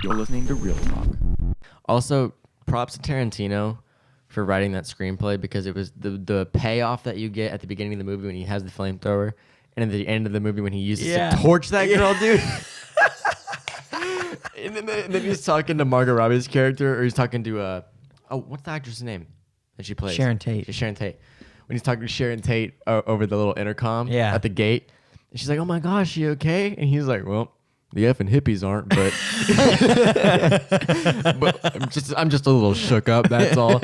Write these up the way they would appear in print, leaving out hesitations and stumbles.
You're listening to Real Talk. Also, props to Tarantino for writing that screenplay because it was the payoff that you get at the beginning of the movie when he has the flamethrower, and at the end of the movie when he uses it to torch that girl, dude. and then he's talking to Margot Robbie's character, or he's talking to what's the actress' name that she plays? Sharon Tate. Sharon Tate. When he's talking to Sharon Tate over the little intercom at the gate, and she's like, "Oh my gosh, she okay?" And he's like, "Well, the effing hippies aren't, but but I'm just a little shook up. That's all."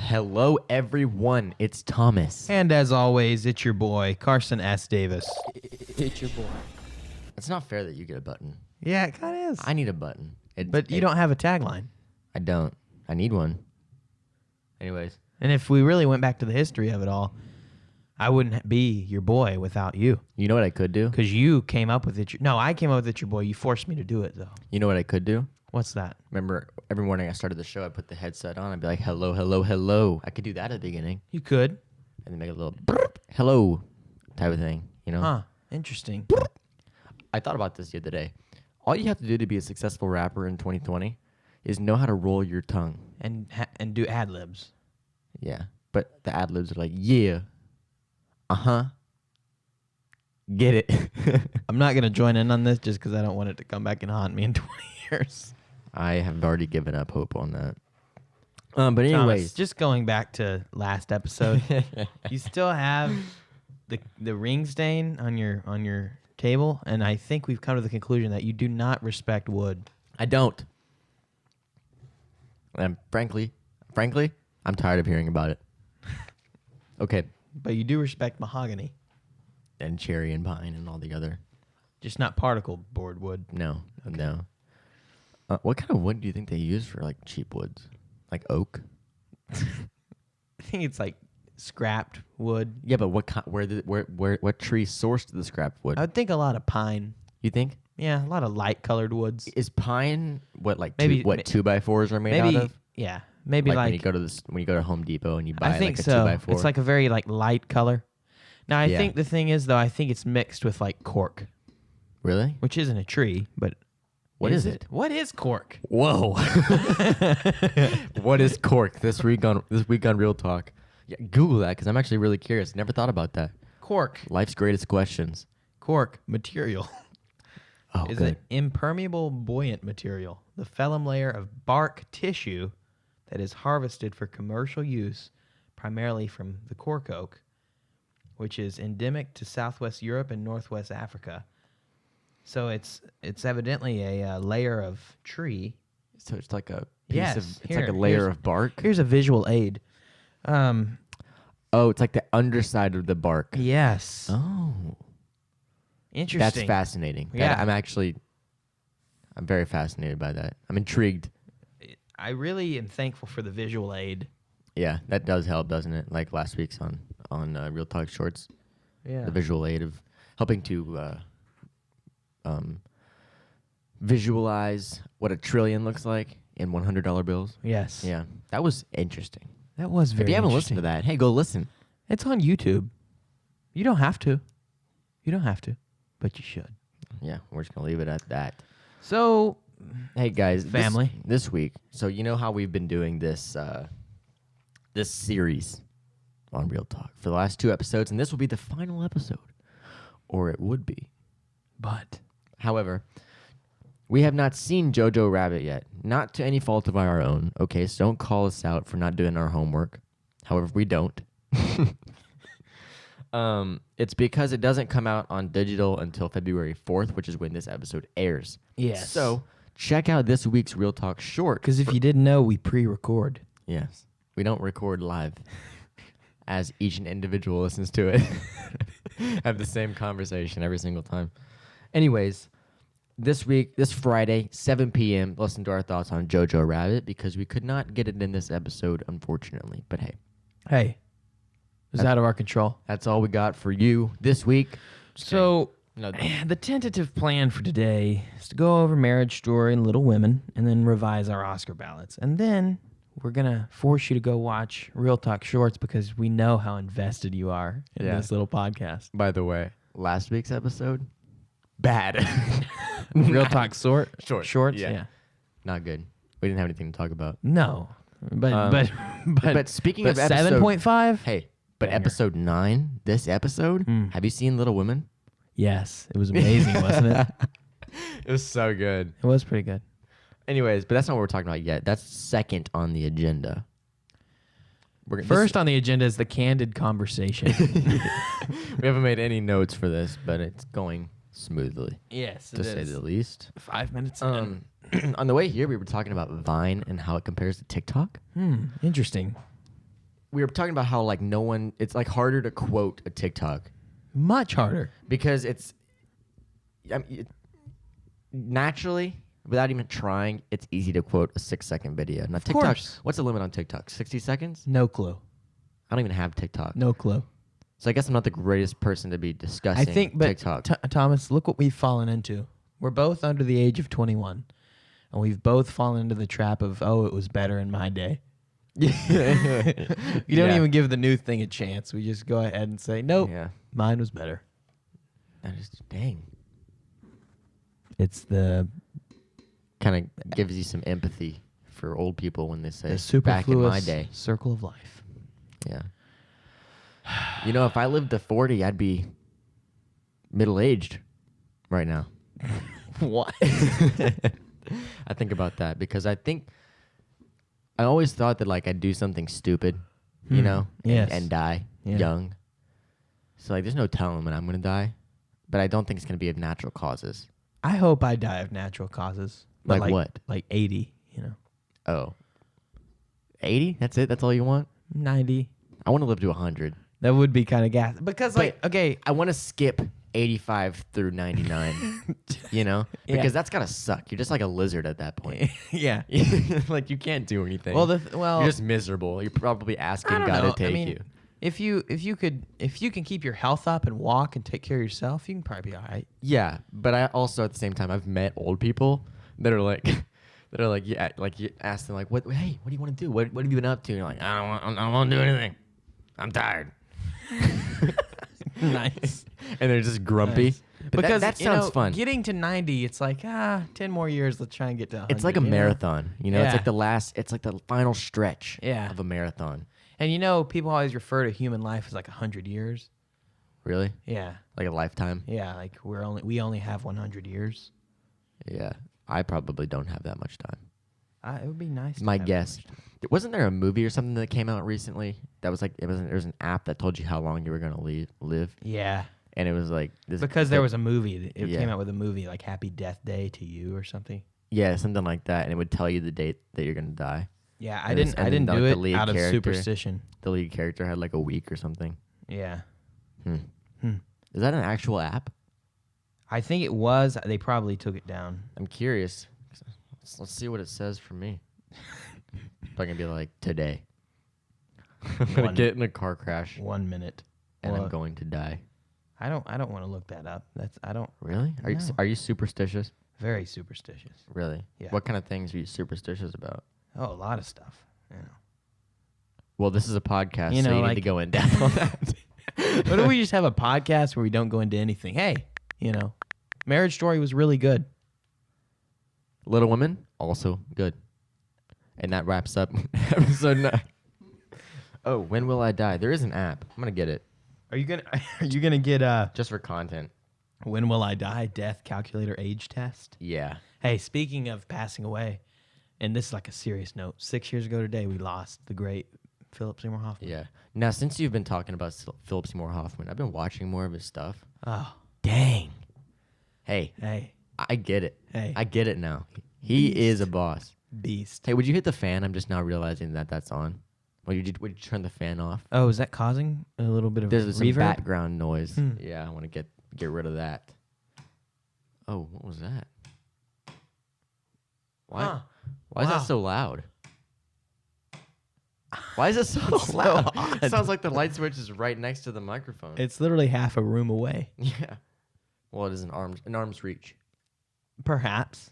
Hello, everyone. It's Thomas. And as always, it's your boy, Carson S. Davis. It's your boy. It's not fair that you get a button. Yeah, it kind of is. I need a button. But you don't have a tagline. I don't. I need one. Anyways. And if we really went back to the history of it all, I wouldn't be your boy without you. You know what I could do? Because you came up with it. No, I came up with it, your boy. You forced me to do it, though. You know what I could do? What's that? Remember, every morning I started the show, I put the headset on, I'd be like, hello, hello, hello. I could do that at the beginning. You could. And then make a little hello type of thing, you know? Huh. Interesting. I thought about this the other day. All you have to do to be a successful rapper in 2020 is know how to roll your tongue. And do ad-libs. Yeah. But the ad-libs are like, yeah. Uh-huh. Get it. I'm not going to join in on this just because I don't want it to come back and haunt me in 20 years. I have already given up hope on that. But anyways. Thomas, just going back to last episode, you still have the ring stain on your table, and I think we've come to the conclusion that you do not respect wood. I don't. And frankly, I'm tired of hearing about it. Okay. But you do respect mahogany. And cherry and pine and all the other. Just not particle board wood. No, okay. No. What kind of wood do you think they use for like cheap woods? Like oak? I think it's like scrapped wood. Yeah, but what what tree sourced the scrapped wood? I would think a lot of pine. You think? Yeah, a lot of light colored woods. Is pine what maybe 2x4s are made out of? Yeah, maybe like when you go to Home Depot and you buy I think like a so. 2x4. It's like a very like light color. Now I think the thing is though, I think it's mixed with like cork. Really? Which isn't a tree, but what is it? What is cork? Whoa. What is cork? This week on Real Talk. Yeah, Google that because I'm actually really curious. Never thought about that. Cork. Life's greatest questions. Cork material. Is good. an impermeable buoyant material, the phellem layer of bark tissue that is harvested for commercial use, primarily from the cork oak, which is endemic to Southwest Europe and Northwest Africa. So it's evidently a layer of tree. So it's like a piece of It's like a layer of bark. Here's a visual aid. It's like the underside of the bark. Yes. Oh. Interesting. That's fascinating. Yeah. I'm very fascinated by that. I'm intrigued. I really am thankful for the visual aid. Yeah, that does help, doesn't it? Like last week's on Real Talk Shorts. Yeah. The visual aid of helping to visualize what a trillion looks like in $100 bills. Yes. Yeah, that was interesting. That was very If you haven't interesting. listened to that, hey, go listen. It's on YouTube. You don't have to. But you should. Yeah, we're just going to leave it at that. So, hey, guys. family. This week, so you know how we've been doing this this series on Real Talk for the last 2 episodes, and this will be the final episode. Or it would be. But, however, we have not seen Jojo Rabbit yet. Not to any fault of our own, okay? So don't call us out for not doing our homework. However, we don't. It's because it doesn't come out on digital until February 4th, which is when this episode airs. yes. So check out this week's Real Talk short. because if you didn't know, we pre-record. Yes. We don't record live as each and individual listens to it. Have the same conversation every single time. Anyways, this week, this Friday, 7 p.m., listen to our thoughts on Jojo Rabbit because we could not get it in this episode, unfortunately. But hey. It's out of our control. That's all we got for you this week. So No, The tentative plan for today is to go over Marriage Story and Little Women and then revise our Oscar ballots. And then we're going to force you to go watch Real Talk Shorts because we know how invested you are in this little podcast. by the way, last week's episode, bad. Real Talk Shorts? Yeah. Not good. We didn't have anything to talk about. No. But speaking of episode 7.5? Hey, but Banger. episode 9, this episode, have you seen Little Women? Yes. It was amazing, wasn't it? It was so good. It was pretty good. Anyways, but that's not what we're talking about yet. That's second on the agenda. First on the agenda is the candid conversation. We haven't made any notes for this, but it's going smoothly, Yes, to say the least. 5 minutes On the way here, we were talking about Vine and how it compares to TikTok. Interesting. We were talking about how like it's like harder to quote a TikTok Much harder. because naturally, without even trying, it's easy to quote a 6-second video. Now, TikTok, course. what's the limit on TikTok? 60 seconds? No clue. I don't even have TikTok. No clue. So I guess I'm not the greatest person to be I discussing think, but TikTok. Thomas, look what we've fallen into. We're both under the age of 21, and we've both fallen into the trap of, it was better in my day. You don't even give the new thing a chance. We just go ahead and say, nope, mine was better. That is, dang. It's the Kind of gives you some empathy for old people when they say, superfluous back in my day. circle of life. Yeah. You know, if I lived to 40, I'd be middle-aged right now. What? I think about that because I always thought that like I'd do something stupid, you know, and die young. So like, there's no telling when I'm gonna die, but I don't think it's gonna be of natural causes. I hope I die of natural causes. But Like what? Like 80, you know. Oh. 80? That's it? That's all you want? 90. I want to live to 100. That would be kind of gas. Because I want to skip 85 through 99, you know? Because that's gotta suck. You're just like a lizard at that point. yeah. Like you can't do anything. Well, you're just miserable. You're probably asking God to take you. If you can keep your health up and walk and take care of yourself, you can probably be all right. Yeah, but I also at the same time I've met old people that are like you ask them like what do you want to do? What have you been up to? And you're like, I don't want to do anything. I'm tired. Nice. And they're just grumpy. Nice. But because that sounds fun. Getting to 90, it's like 10 more years. Let's try and get to 100. It's like a marathon, you know. Yeah. It's like the final stretch Yeah. of a marathon. And people always refer to human life as like 100 years. Really? Yeah. Like a lifetime? Yeah, like we only have 100 years. Yeah. I probably don't have that much time. It would be nice. My guess. Wasn't there a movie or something that came out recently that was like there was an app that told you how long you were gonna live? Yeah. And it was like this because there was a movie. It came out with a movie like Happy Death Day to You or something. Yeah, something like that, and it would tell you the date that you're gonna die. Yeah, I And didn't then do the it lead out of character- superstition. The lead character had like a week or something. Yeah. Is that an actual app? I think it was. They probably took it down. I'm curious. Let's see what it says for me. If I can be like, today. I'm gonna get in a car crash 1 minute. and I'm going to die. I don't want to look that up. Really? Are you superstitious? Very superstitious. Really? Yeah. What kind of things are you superstitious about? Oh, a lot of stuff. Well, this is a podcast, You so know, you need like- to go in depth on that. What if we just have a podcast where we don't go into anything? Hey, Marriage Story was really good. Little Women, also good. And that wraps up episode 9. Oh, When Will I Die? There is an app. I'm gonna get it Are you gonna get just for content. When Will I Die? Death Calculator Age Test? Yeah. Hey, speaking of passing away, and this is like a serious note. 6 years ago today, we lost the great Philip Seymour Hoffman. Yeah. Now, since you've been talking about Philip Seymour Hoffman, I've been watching more of his stuff. Oh, Dang. Hey, hey, I get it. Hey. I get it now. He is a boss. beast. Hey, would you hit the fan? I'm just now realizing that that's on. Would you turn the fan off? Oh, is that causing a little bit of There's some reverb? background noise. Yeah, I want to get rid of that. Oh, what was that? Why? Huh. Why is Wow. that so loud? Why is it so So loud? odd. It sounds like the light switch is right next to the microphone. It's literally half a room away. Yeah. Well, it is an arm's reach. Perhaps.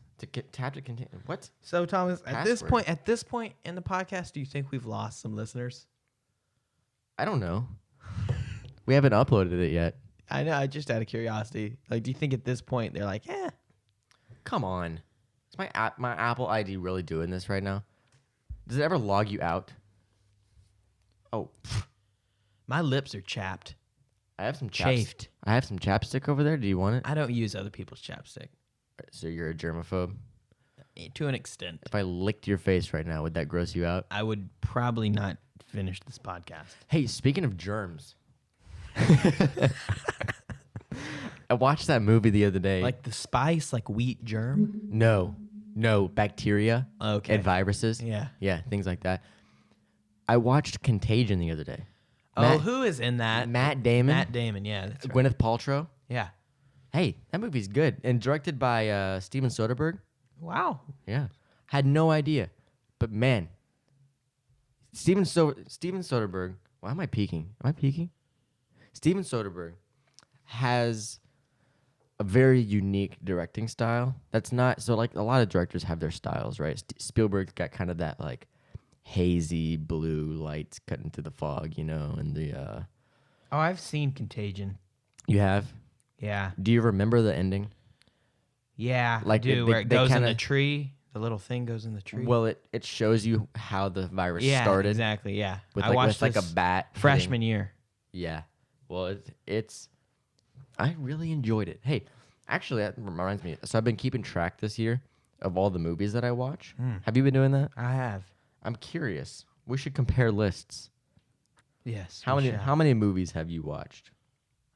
Tap to continue. What? So, Thomas, Password. at this point in the podcast, do you think we've lost some listeners? I don't know. We haven't uploaded it yet. I know. Just out of curiosity, like, do you think at this point they're like, Come on. Is my Apple ID really doing this right now? Does it ever log you out? Oh, my lips are chapped, I have some chafed. I have some chapstick over there. Do you want it? I don't use other people's chapstick So you're a germaphobe. to an extent. If I licked your face right now, would that gross you out? I would probably not finish this podcast. Hey, speaking of germs, I watched that movie the other day. Like the spice, like wheat germ. No, bacteria Okay. and viruses. Yeah. Things like that. I watched Contagion the other day. Oh, who is in that? Matt Damon. Matt Damon. Yeah, that's right. Gwyneth Paltrow. Yeah. Hey, that movie's good and directed by Steven Soderbergh. Wow. Yeah, had no idea, but man, Steven Soderbergh. Why am I peeking? Am I peeking? Steven Soderbergh has a very unique directing style. That's not so like a lot of directors have their styles, right? Spielberg's got kind of that like hazy blue lights cutting through the fog, and the. Oh, I've seen Contagion. You have? Yeah. Do you remember the ending? Yeah, Like, I do. they- Where it they goes in kinda- the tree. The little thing goes in the tree. Well, it shows you how the virus yeah, started exactly. Yeah. with I like, watched with like a this bat freshman hitting- year. Yeah. Well, it's I really enjoyed it. Hey, actually, that reminds me. So I've been keeping track this year of all the movies that I watch. Have you been doing that? I have. I'm curious. We should compare lists. Yes. How we many shall. how many movies have you watched?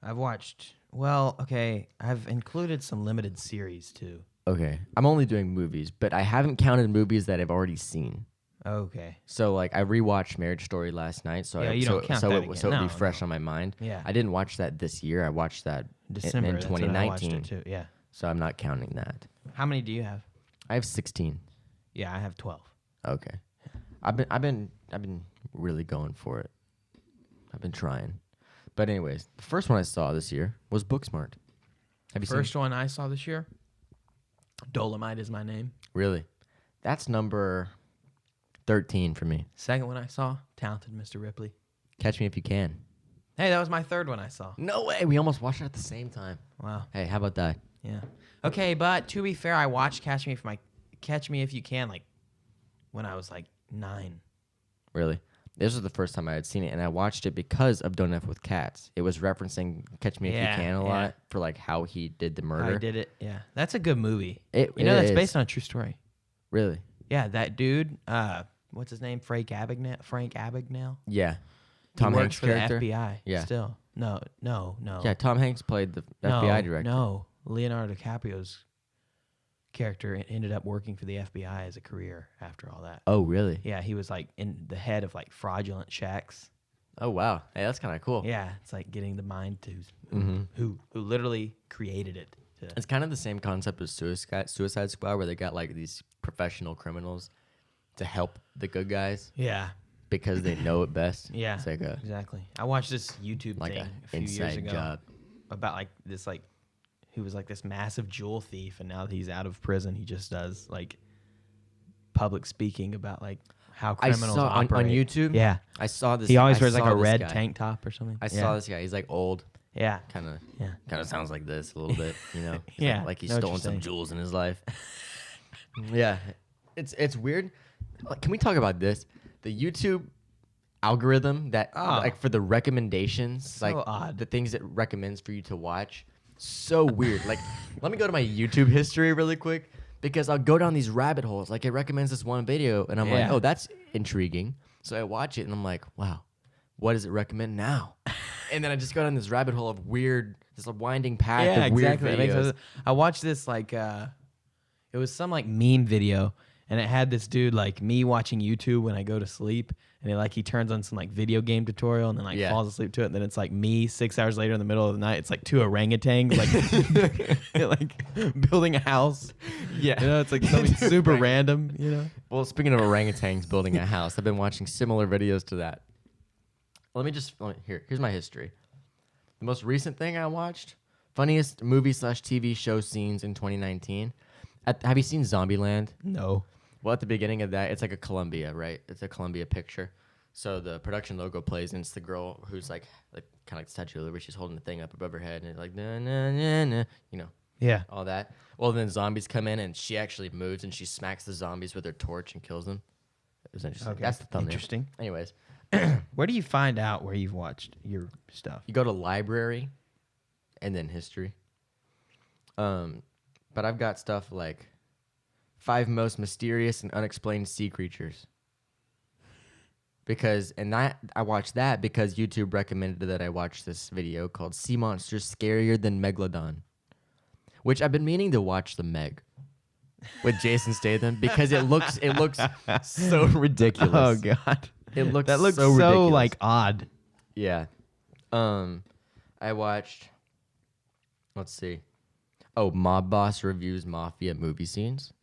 I've watched. Well, okay. I've included some limited series too. Okay. I'm only doing movies, but I haven't counted movies that I've already seen. Okay. So like I rewatched Marriage Story last night, so Yeah, you don't count that it again. would be No, fresh on my mind. Yeah. I didn't watch that this year. I watched that December. in that's when I watched 2019. it too. Yeah. So I'm not counting that. How many do you have? I have 16. Yeah, I have 12. Okay. I've been really going for it. I've been trying. But anyways, the first one I saw this year was Booksmart. Have you First seen? one I saw this year. Dolomite is my name. Really? That's number 13 for me. Second one I saw, Talented Mr. Ripley. Catch Me If You Can. Hey, that was my third one I saw. No way. We almost watched it at the same time. Wow. Hey, how about that? Yeah. Okay, but to be fair, I watched Catch Me If You Can like when I was like 9. Really? This was the first time I had seen it, and I watched it because of Don't F with Cats. It was referencing Catch Me If Yeah, You Can a yeah. lot for like how he did the murder. I did it. Yeah. That's a good movie. It That's is. based on a true story. Really? Yeah, that dude, what's his name? Frank Abagnale. Yeah. He Tom works Hanks' for character. the FBI. Yeah. Still. No. Yeah, Tom Hanks played the FBI director. No. Leonardo DiCaprio's character ended up working for the FBI as a career after all that. Oh, really? Yeah, he was like in the head of like fraudulent checks. Oh, wow. Hey, that's kind of cool. Yeah, it's like getting the mind to Mhm. who literally created it. It's kind of the same concept as Suicide Squad, where they got like these professional criminals to help the good guys Yeah, because they know it best. yeah, It's like a exactly. I watched this YouTube like thing a a few years inside ago job. about like this like who was like this massive jewel thief, and now that he's out of prison, he just does like public speaking about like how I criminals saw on operate. YouTube. Yeah, I saw this. he always I wears like saw a this red guy. tank top or something. I yeah. saw this guy. He's like old, Yeah, kind of yeah. sounds like this a little bit, you know. He's Yeah, like he's know what stolen you're some saying. jewels in his life. Yeah, it's weird. Like, can we talk about this? The YouTube algorithm that like for the recommendations, So like odd. the things it recommends for you to watch, so weird. Like, let me go to my YouTube history really quick because I'll go down these rabbit holes. Like, it recommends this one video, and I'm like, Yeah. oh, that's intriguing. So I watch it, and I'm like, wow, what does it recommend now? And then I just go down this rabbit hole of weird, this winding path Yeah, of weird exactly. That makes videos. sense. I watched this like it was some like meme video, and it had this dude like me watching YouTube when I go to sleep, and he turns on some like video game tutorial and then like Yeah. falls asleep to it, and then it's like me 6 hours later in the middle of the night. It's like 2 orangutans like like building a house. Yeah. You know, it's like something super random. You know. Well, speaking of orangutans building a house, I've been watching similar videos to that. Here's my history. The most recent thing I watched Funniest movie/TV show scenes in 2019. Have you seen Zombieland? No. Well, at the beginning of that, it's like a Columbia, right? It's a Columbia picture. So the production logo plays, and it's the girl who's like kind of like Statue of Liberty. She's holding the thing up above her head, and it's like, na, na, na, na, you know, Yeah. all that. Well, then zombies come in, and she actually moves, and she smacks the zombies with her torch and kills them. It was interesting. Okay. That's the thumbnail. Interesting. Anyways, Where do you find out where you've watched your stuff? you go to library, and then history. But I've got stuff like 5 most mysterious and unexplained sea creatures. I watched that because YouTube recommended that I watch this video called Sea Monsters Scarier Than Megalodon, which I've been meaning to watch the Meg with Jason Statham because it looks so ridiculous. Oh God. It looks That looks so ridiculous. like odd. Yeah. I watched, let's see. Oh, Mob Boss reviews mafia movie scenes.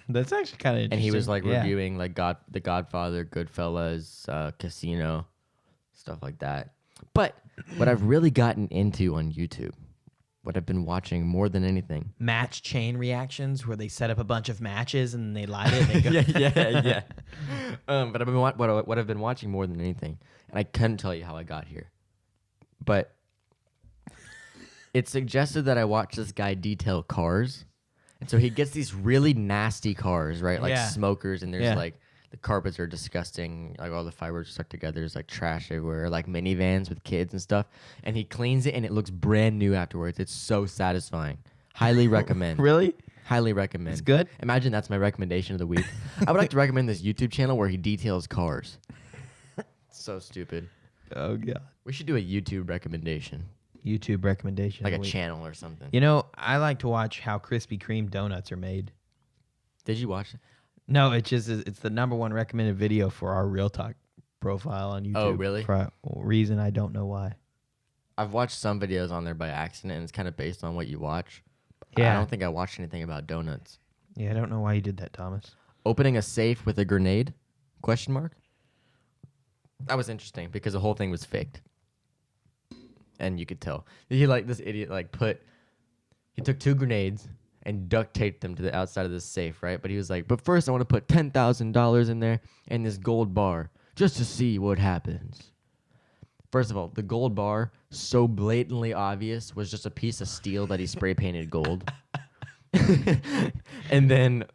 That's actually kind of interesting. And he was like Yeah. reviewing like The Godfather, Goodfellas, Casino, stuff like that. But what I've really gotten into on YouTube, what I've been watching more than anything. match chain reactions where they set up a bunch of matches and they light it. And they go yeah. But I've been what I've been watching more than anything, and I couldn't tell you how I got here, but it suggested that I watch this guy detail cars, and so he gets these really nasty cars, right? Like Yeah. smokers, and there's Yeah. like the carpets are disgusting, like all the fibers are stuck together. There's like trash everywhere, like minivans with kids and stuff. And he cleans it, and it looks brand new afterwards. It's so satisfying. Highly recommend. Really? Highly recommend. It's good? Imagine that's my recommendation of the week. I would like to recommend this YouTube channel where he details cars. So stupid. Oh God. We should do a YouTube recommendation, YouTube recommendation. like of a the week. channel or something. You know, I like to watch how Krispy Kreme donuts are made. Did you watch it? No, it's the number one recommended video for our Real Talk profile on YouTube. Oh, really? For a reason I don't know why. I've watched some videos on there by accident, and it's kind of based on what you watch. I Yeah. don't think I watched anything about donuts. Yeah, I don't know why you did that, Thomas. Opening a safe with a grenade? Question mark? That was interesting because the whole thing was faked. And you could tell. This idiot he took 2 grenades and duct taped them to the outside of this safe, right? But he was like, but first I want to put $10,000 in there and this gold bar just to see what happens. First of all, the gold bar, so blatantly obvious, was just a piece of steel that he spray painted gold. And then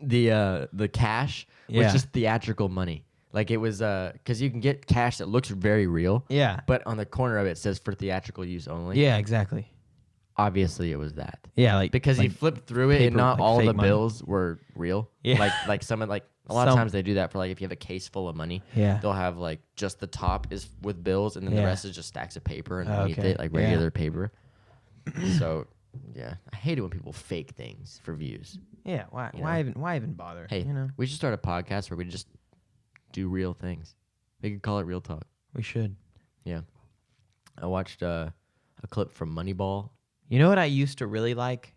the cash was Yeah. just theatrical money. Like it was because you can get cash that looks very real. Yeah. But on the corner of it says for theatrical use only. Yeah, exactly. Obviously, it was that. Yeah, like Because he like flipped through it, and paper, not like all fake the money. bills were real. Yeah. Like some of a lot of Some- times they do that for like if you have a case full of money. Yeah. They'll have like just the top is with bills, and then the Yeah. rest is just stacks of paper underneath Okay. it, like Yeah. regular paper. So, yeah, I hate it when people fake things for views. Yeah, why You why know? even why even bother? Hey, you know, we should start a podcast where we just do real things. We could call it Real Talk. we should. Yeah. I watched a clip from Moneyball. You know what I used to really like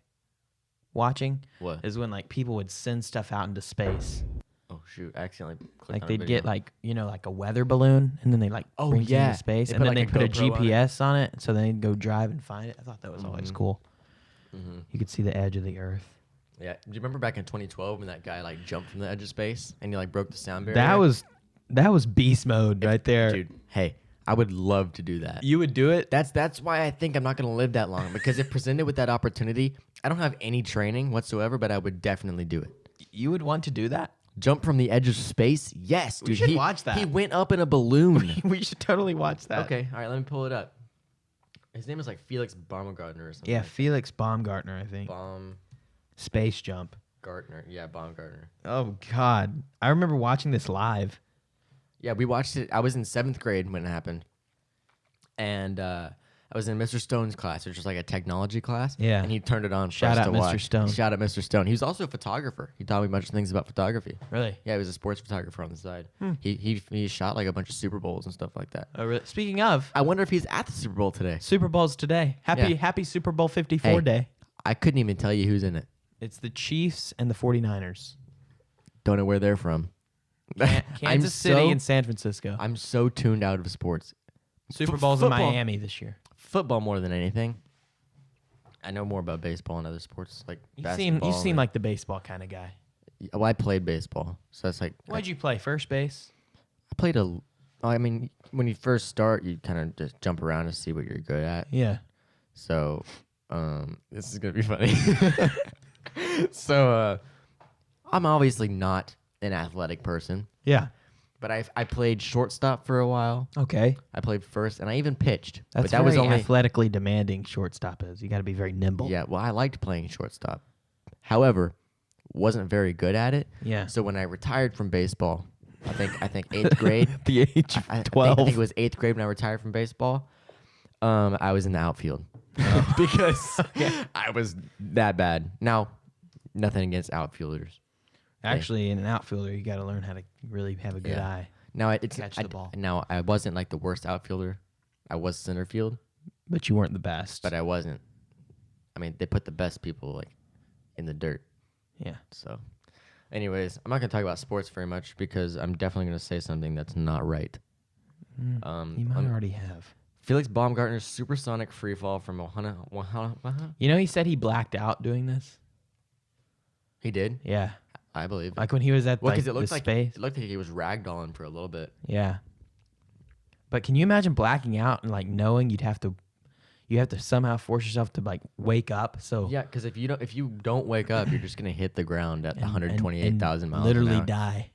watching What? is when like people would send stuff out into space. Oh shoot! I accidentally clicked Like on a they'd video. get like like a weather balloon, and then they like Oh, bring it yeah. into space, They and put, then like, they a put a GoPro on it. GPS on it, so then they'd go drive and find it. I thought that was always Mhm. cool. Mhm. You could see the edge of the Earth. Yeah. Do you remember back in 2012 when that guy like jumped from the edge of space and he like broke the sound barrier? That was beast mode right there. Dude. Hey, I would love to do that. You would do it? That's why I think I'm not gonna live that long because if presented with that opportunity, I don't have any training whatsoever, but I would definitely do it. You would want to do that? Jump from the edge of space? Yes, dude. We should watch that. He went up in a balloon. We should totally watch that. Okay, all right, let me pull it up. His name is like Felix Baumgartner or something. Yeah, like Felix Baumgartner, I think. Space Jump. Baumgartner. Yeah, Baumgartner. Oh God, I remember watching this live. Yeah, we watched it. I was in 7th grade when it happened. And I was in Mr. Stone's class, which was like a technology class. Yeah. And he turned it on for Shout us out to Mr. watch. Stone. Shout out Mr. Stone. He was also a photographer. He taught me a bunch of things about photography. Really? Yeah, he was a sports photographer on the side. He shot like a bunch of Super Bowls and stuff like that. Oh, really? Speaking of, I wonder if he's at the Super Bowl today. Super Bowl's today. Yeah. Happy Super Bowl 54 Hey. day. I couldn't even tell you who's in it. It's the Chiefs and the 49ers. Don't know where they're from. Kansas City and San Francisco. I'm so tuned out of sports. Super Bowl's in football. Miami this year. Football more than anything. I know more about baseball and other sports like You basketball. seem like the baseball kind of guy. Well, I played baseball, so that's like. What'd you play? First base? I played I mean, when you first start, you kind of just jump around to see what you're good at. Yeah. So, this is gonna be funny. So, I'm obviously not an athletic person, Yeah. but I played shortstop for a while. Okay. I played first, and I even pitched. That's but that was very only athletically demanding. Shortstop is. You got to be very nimble. yeah. Well, I liked playing shortstop. However, wasn't very good at it. Yeah. So when I retired from baseball, I think 8th grade. At the age of I 12. think it was 8th grade when I retired from baseball. I was in the outfield because I was that bad. Now, nothing against outfielders. Actually, in an outfielder, you got to learn how to really have a good Yeah. eye. Now it's Catch the ball. Now I wasn't like the worst outfielder. I was center field, But you weren't the best. but I wasn't. I mean, they put the best people like in the dirt. yeah. So, anyways, I'm not gonna talk about sports very much because I'm definitely gonna say something that's not right. You might already have. Felix Baumgartner's supersonic freefall from You know, he said he blacked out doing this. He did, Yeah. I believe. Like when he was at Well, like, because it the looked like space. it looked like he was ragdolling for a little bit. Yeah. But can you imagine blacking out and like knowing you have to somehow force yourself to like wake up? So Yeah, because if you don't wake up, you're just gonna hit the ground at and- 128,000 miles. literally an hour. die.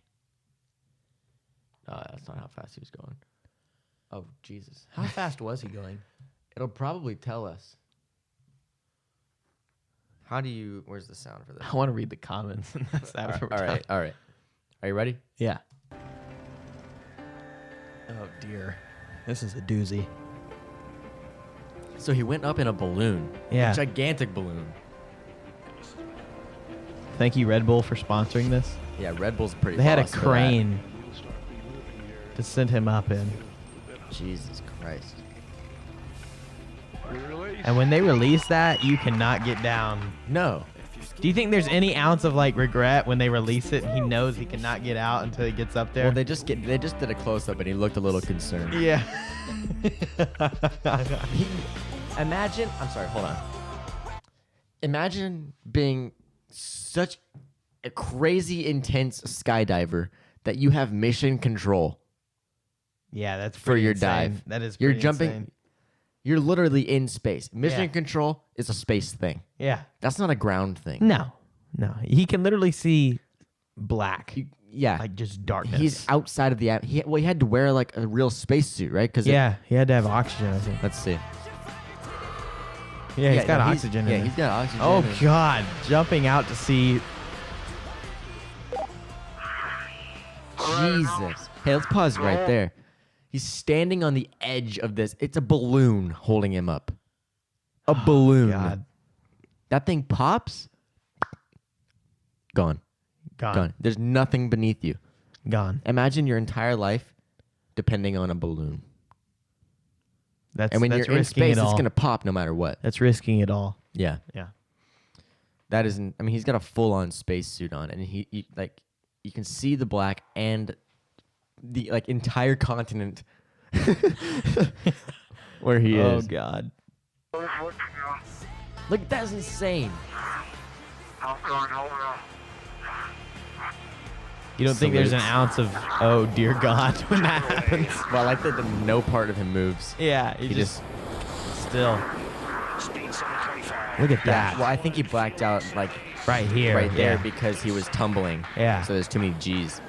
That's not how fast he was going. Oh Jesus! How fast was he going? It'll probably tell us. How do you? Where's the sound for this? I want to read the comments. And that's after we're All right, done. all right. Are you ready? Yeah. Oh dear. This is a doozy. So he went up in a balloon. Yeah. A gigantic balloon. Thank you, Red Bull, for sponsoring this. Yeah, Red Bull's pretty. They had a boss for that. crane to send him up in. Jesus Christ. And when they release that, you cannot get down. No. Do you think there's any ounce of like regret when they release it and he knows he cannot get out until he gets up there? Well, they just did a close up and he looked a little concerned. yeah. Imagine. I'm sorry. Hold on. Imagine being such a crazy intense skydiver that you have mission control Yeah, that's for pretty your insane. dive. That is You're pretty jumping. insane. You're literally in space. Mission Yeah. control is a space thing. Yeah. That's not a ground thing. No. He can literally see black, Yeah. like just darkness. He's outside of the app. He had to wear like a real spacesuit, right? Because Yeah, he had to have oxygen, I think. let's see. Yeah, he's got no, oxygen in Yeah, him. he's got oxygen. Oh in him. God, jumping out to sea. Jesus. Hey, let's pause right there. He's standing on the edge of this. It's a balloon holding him up. A balloon. God, That thing pops. Gone. Gone. There's nothing beneath you. Gone. Imagine your entire life depending on a balloon. That's And when that's you're in risking space, it it's all. going to pop no matter what. That's risking it all. Yeah. Yeah. That isn't. I mean, he's got a full-on spacesuit on, and he like you can see the black and the like entire continent where he Oh is. God. Look, that's insane. You don't think there's an Salutes. ounce of oh dear God when that happens? Well, I like that no part of him moves. Yeah, He just still. Look at that. Well, I think he blacked out like Right here. right there yeah. because he was tumbling. Yeah. So there's too many G's.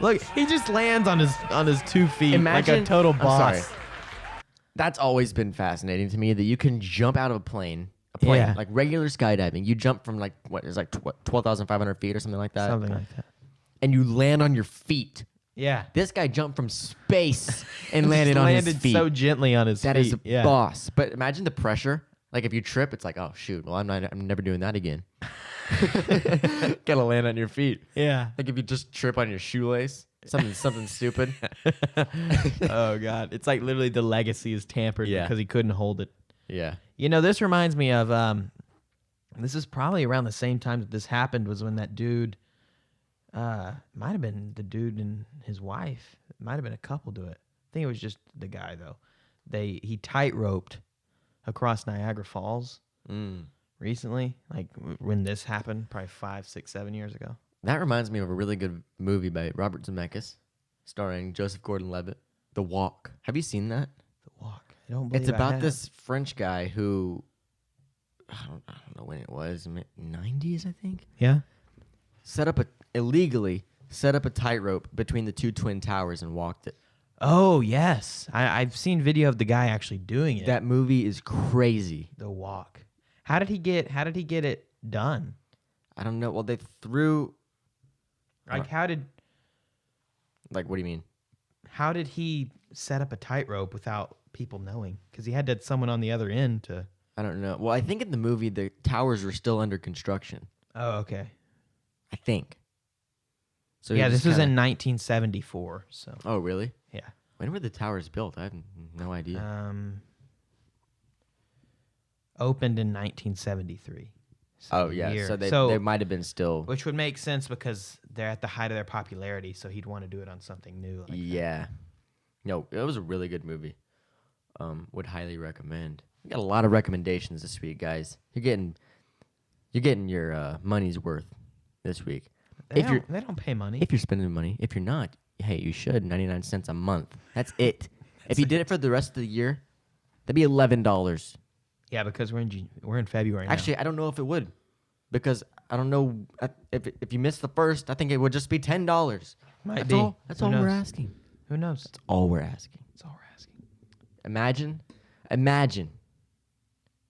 Look, he just lands on his 2 feet Imagine like a total I'm boss. sorry. That's always been fascinating to me that you can jump out of a plane, Yeah. like regular skydiving. You jump from like what is like 12,500 feet or something like that, Something like that. and you land on your feet. Yeah. This guy jumped from space and landed on his feet. so gently on his That feet. is a yeah. boss. But imagine the pressure. Like if you trip, it's like, oh shoot, well I'm never doing that again. Gotta land on your feet. Yeah. Like if you just trip on your shoelace, something stupid. Oh God. It's like literally the legacy is tampered Yeah. because he couldn't hold it. Yeah. You know, this reminds me of this is probably around the same time that this happened was when that dude might have been the dude and his wife. It might have been a couple do it. think it was just the guy though. He tight-roped across Niagara Falls recently, like when this happened, probably 5, 6, 7 years ago. That reminds me of a really good movie by Robert Zemeckis, starring Joseph Gordon-Levitt, The Walk. Have you seen that? The Walk. I don't believe It's about I have. this French guy who, I don't know when it was, 90s, I think? Yeah. Illegally set up a tightrope between the two twin towers and walked it. Oh yes, I've seen video of the guy actually doing it. That movie is crazy. The Walk. How did he get it done? I don't know. Well, they threw... Like Like, what do you mean? how did he set up a tightrope without people knowing? Because he had someone on the other end to. I don't know. Well, I think in the movie, the towers were still under construction. Oh, okay. I think. So Yeah, he this just was in kinda- 1974. So Oh, really? yeah. When were the towers built? I have no idea. Opened in 1973. Oh, yeah. year. So they might have been still... Which would make sense because they're at the height of their popularity, so he'd want to do it on something new. Like that. Yeah. No, it was a really good movie. Would highly recommend. We got a lot of recommendations this week, guys. You're getting your money's worth this week. They don't pay money. If you're spending money, if you're not, hey, you should. 99 cents a month. That's it. If you did it for the rest of the year, that'd be $11. Yeah, because we're in February now. Actually, I don't know if it would, because I don't know if you missed the first. I think it would just be $10. Might That's be. all. That's Who all we're knows? asking. Who knows? That's all we're asking. That's all we're asking. Imagine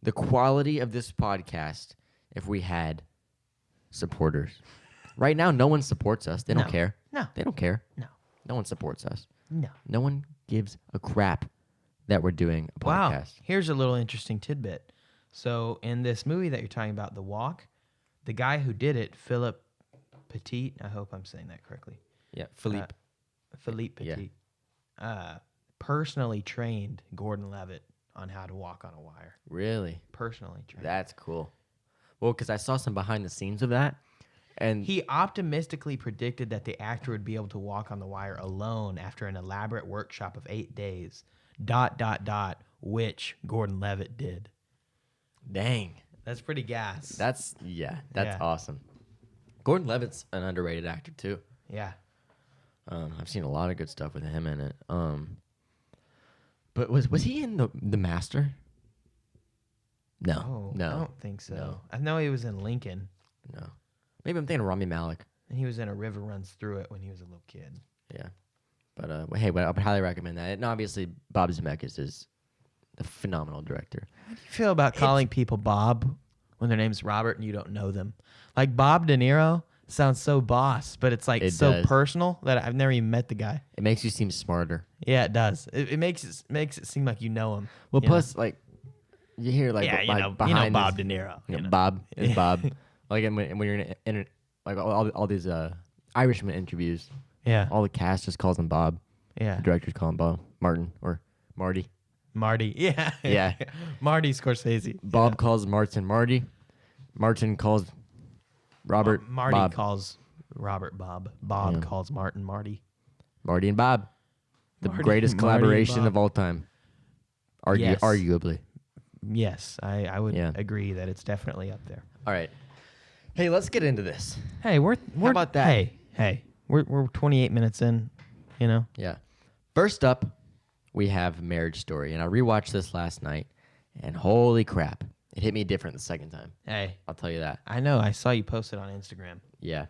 the quality of this podcast if we had supporters. Right now, no one supports us. They don't No. care. No. They don't care. No. No one supports us. No. No one gives a crap that we're doing a Wow. podcast. Here's a little interesting tidbit. So in this movie that you're talking about, The Walk, the guy who did it, Philip Petit, I hope I'm saying that correctly. Yeah, Philippe. Philippe Yeah. Petit, personally trained Gordon Levitt on how to walk on a wire. Really? Personally trained. That's cool. Well, because I saw some behind the scenes of that, and He optimistically predicted that the actor would be able to walk on the wire alone after an elaborate workshop of 8 days. ... Which Gordon Levitt did. dang, That's pretty gas. that's Yeah. awesome. Gordon Levitt's an underrated actor too. Yeah. I've seen a lot of good stuff with him in it. But was he in the Master? No, Oh, no, I don't think so. no. I know he was in Lincoln, no. Maybe I'm thinking of Rami Malek. and he was in A River Runs Through It when he was a little kid. Yeah, but hey, I would highly recommend that. And obviously, Bob Zemeckis is a phenomenal director. How do you feel about calling people Bob when their name's Robert and you don't know them? Like Bob De Niro sounds so boss, but it's like It so does. personal that I've never even met the guy. It makes you seem smarter. Yeah, it does. It makes it seem like you know him. Well, you know? plus like you hear like yeah, like you know behind Bob this- De Niro. you you know, know. Bob is Bob. Like and when you're in like all these Irishman interviews, Yeah, all the cast just calls him Bob. yeah. The directors call him Bob Martin or Marty. Marty. Yeah, Yeah. Marty Scorsese. Bob calls Martin Marty. Martin calls Robert Marty Bob. calls Robert Bob. Bob Yeah. calls Martin Marty. Marty and Bob. The Marty- greatest Marty and collaboration Bob. of all time. Yes. Arguably. Yes, I would Yeah. agree that it's definitely up there. All right. Hey, let's get into this. Hey, we're about that? Hey, we're 28 minutes in. You know. Yeah. First up, we have Marriage Story. And I rewatched this last night, and holy crap, it hit me different the second time. Hey, I'll tell you that. I know. I saw you post it on Instagram. Yeah.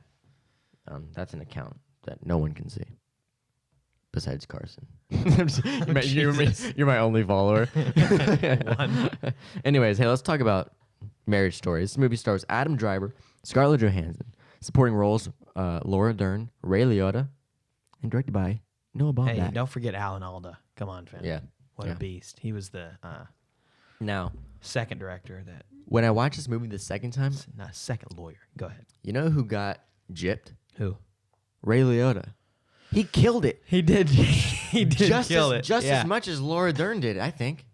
That's an account that no one can see. Besides Carson. You're my only follower. One. Anyways, hey, let's talk about Marriage Story. This movie stars Adam Driver, Scarlett Johansson, supporting roles Laura Dern, Ray Liotta, and directed by Noah Baumbach. Hey, don't forget Alan Alda. Come on, fam. Yeah. What Yeah. a beast. He was the Now, second director that, when I watched this movie the second time, not second lawyer. Go ahead. you know who got gypped? Who? Ray Liotta. He killed it. He did. He did Just kill as, it. Just Yeah. as much as Laura Dern did, I think.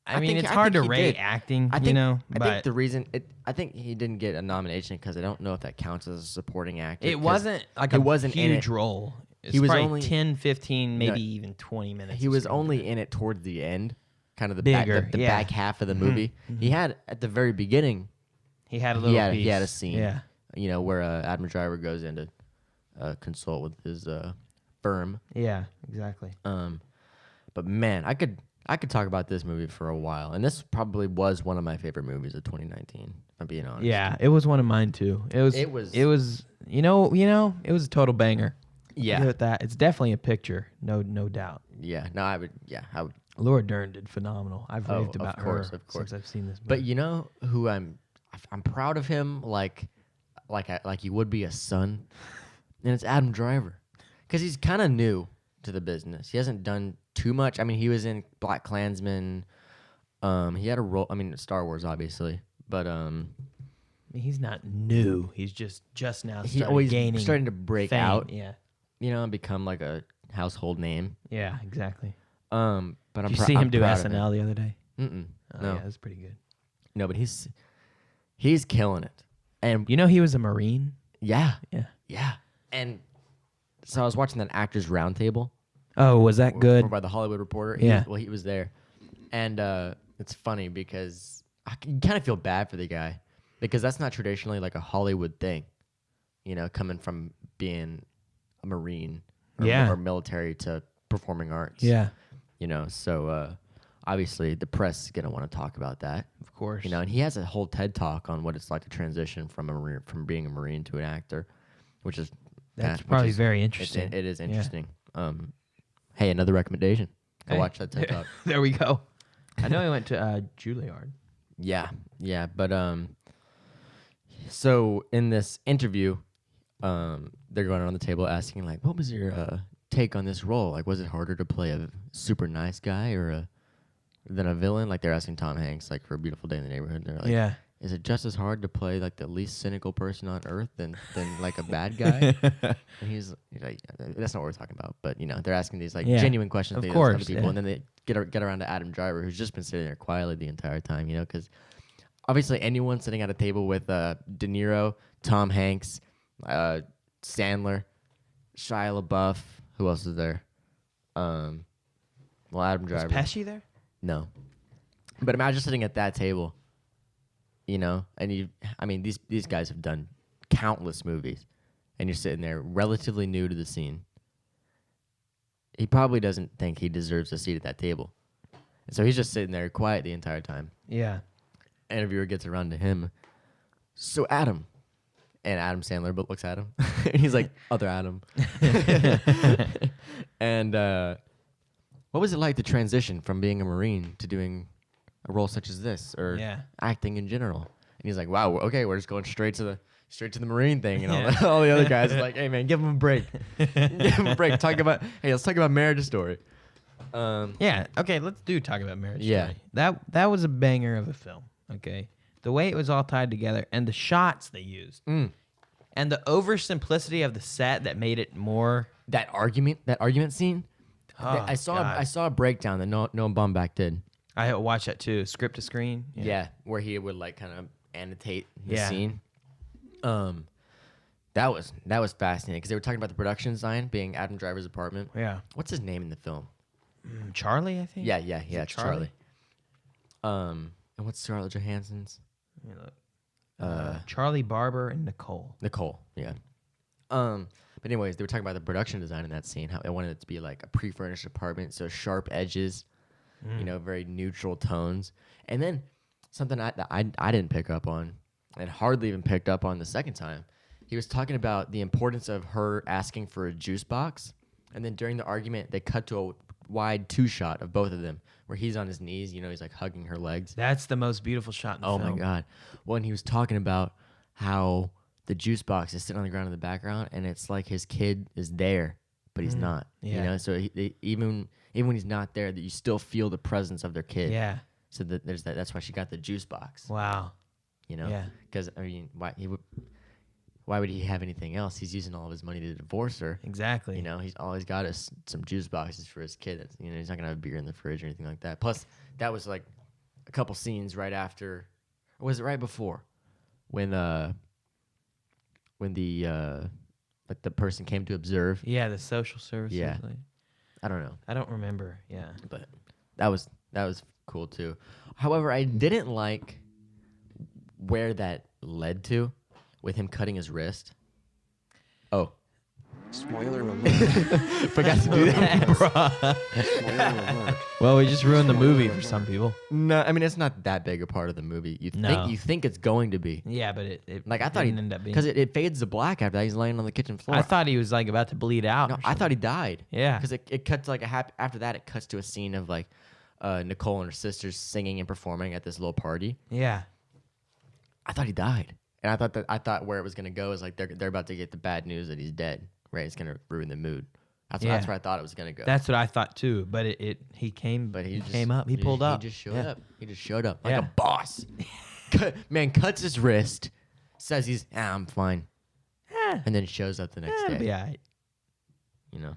I mean, it's I hard to think he rate did. acting, I think, you know, I but think the reason I think he didn't get a nomination because I don't know if that counts as a supporting actor. it 'cause wasn't like it a wasn't in huge it. role. It's he was probably only 10, 15, maybe No, even 20 minutes. he of was screen only time. in it towards the end, kind of the Bigger, back, the yeah. back half of the movie. He had at the very beginning. He had a little piece. He had a scene. Yeah. Where Adam Driver goes in to consult with his firm. Yeah, exactly. But man, I could talk about this movie for a while, and this probably was one of my favorite movies of 2019. If I'm being honest. Yeah, it was one of mine too. It was. It was. You know. It was a total banger. Yeah. I'll give it that. It's definitely a picture. No doubt. Yeah. No, I would. Yeah, I would. Laura Dern did phenomenal. I've raved of about course, her of course. since I've seen this movie. But you know who I'm proud of him like you would be a son, and it's Adam Driver, because he's kind of new to the business. He hasn't done too much. I mean, he was in Black Klansman. He had a role. I mean, Star Wars, obviously, but he's not new. He's just now he always gaining starting to break fame. out. Yeah. And become like a household name. Yeah, exactly. But Did I'm you see him do proud of SNL the other day? Mm-mm. Oh, No, yeah, that's pretty good. no, but he's killing it. And You know he was a Marine? yeah, Yeah. and so I was watching that Actors Roundtable. Oh, was that good? By the Hollywood Reporter. Yeah. He was there, and it's funny because you kind of feel bad for the guy because that's not traditionally like a Hollywood thing, coming from being a Marine or military to performing arts. Yeah, So obviously the press is gonna want to talk about that. of course. And he has a whole TED talk on what it's like to transition from being a Marine to an actor, which is That's which probably is- very interesting. It is Yeah. interesting. Hey, another recommendation. Go Hey. watch that TED talk. There we go. I know he went to Juilliard. Yeah, but so in this interview, they're going around the table asking like, what was your take on this role? Like, was it harder to play a super nice guy than a villain? Like, they're asking Tom Hanks like for A Beautiful Day in the Neighborhood. They're like, Yeah. is it just as hard to play like the least cynical person on earth than like a bad guy? And he's like, that's not what we're talking about. But they're asking these like genuine questions Of to these course, other people, yeah. and then they get around to Adam Driver, who's just been sitting there quietly the entire time. Because obviously anyone sitting at a table with De Niro, Tom Hanks, Sandler, Shia LaBeouf, who else is there? Adam Driver. Was Pesci there? No, but imagine sitting at that table. And these guys have done countless movies, and you're sitting there relatively new to the scene. He probably doesn't think he deserves a seat at that table. And so he's just sitting there quiet the entire time. Yeah. Interviewer gets around to him. So Adam. And Adam Sandler looks at him. And he's like, other Adam. And what was it like to transition from being a Marine to doing a role such as this, or acting in general? And he's like, wow, okay, we're just going straight to the Marine thing. And all the other guys are like, hey man, give him a break. Give him a break. Let's talk about Marriage Story. Yeah. Okay, let's talk about Marriage Yeah. Story. That was a banger of a film. Okay. The way it was all tied together and the shots they used. And the oversimplicity of the set that made it more That argument scene. Oh, I saw God. a breakdown that Noah Baumbach did. I watched that too. Script to screen. Yeah, where he would like kind of annotate the Yeah. scene. That was fascinating because they were talking about the production design being Adam Driver's apartment. Yeah. What's his name in the film? Charlie, I think. Yeah, Is it it's Charlie. And what's Scarlett Johansson's? Let me look. Charlie Barber and Nicole. Nicole. Yeah. But anyways, they were talking about the production design in that scene. How they wanted it to be like a pre-furnished apartment, so sharp edges, very neutral tones. And then something I didn't pick up on, and hardly even picked up on the second time. He was talking about the importance of her asking for a juice box, and then during the argument, they cut to a wide two shot of both of them, where he's on his knees. He's like hugging her legs. That's the most beautiful shot in the Oh film. my God! Well, and he was talking about how the juice box is sitting on the ground in the background, and it's like his kid is there, but he's not. Yeah. So even when he's not there, that you still feel the presence of their kid. Yeah. So that there's that. That's why she got the juice box. Wow. Yeah. Because why would he have anything else? He's using all of his money to divorce her. Exactly. He's all he's got is some juice boxes for his kid. That's, he's not gonna have beer in the fridge or anything like that. Plus, that was like a couple scenes right after, or was it right before, when the like the person came to observe. Yeah, the social services. Yeah. like- I don't know, I don't remember. Yeah. but that was cool too. However, I didn't like where that led to with him cutting his wrist. Oh, Spoiler alert. forgot to do that. Spoiler alert. Well, we just ruined the movie for some people. No, I mean it's not that big a part of the movie. No. You think it's going to be. Yeah, but it Like I thought he didn't end up being. because it fades to black after that. He's laying on the kitchen floor. I thought he was like about to bleed out. no, or I thought he died. Yeah. because it cuts like after that it cuts to a scene of like Nicole and her sisters singing and performing at this little party. Yeah. I thought he died, and I thought where it was gonna go is like they're about to get the bad news that he's dead. Right, it's gonna ruin the mood. That's Yeah. where I thought it was gonna go. That's what I thought too. But he came. But he just, came up. He pulled up. He just showed Yeah. up. He just showed up like Yeah. a boss. Man cuts his wrist, says I'm fine, Eh, and then shows up the next it'll day. be all right. You know.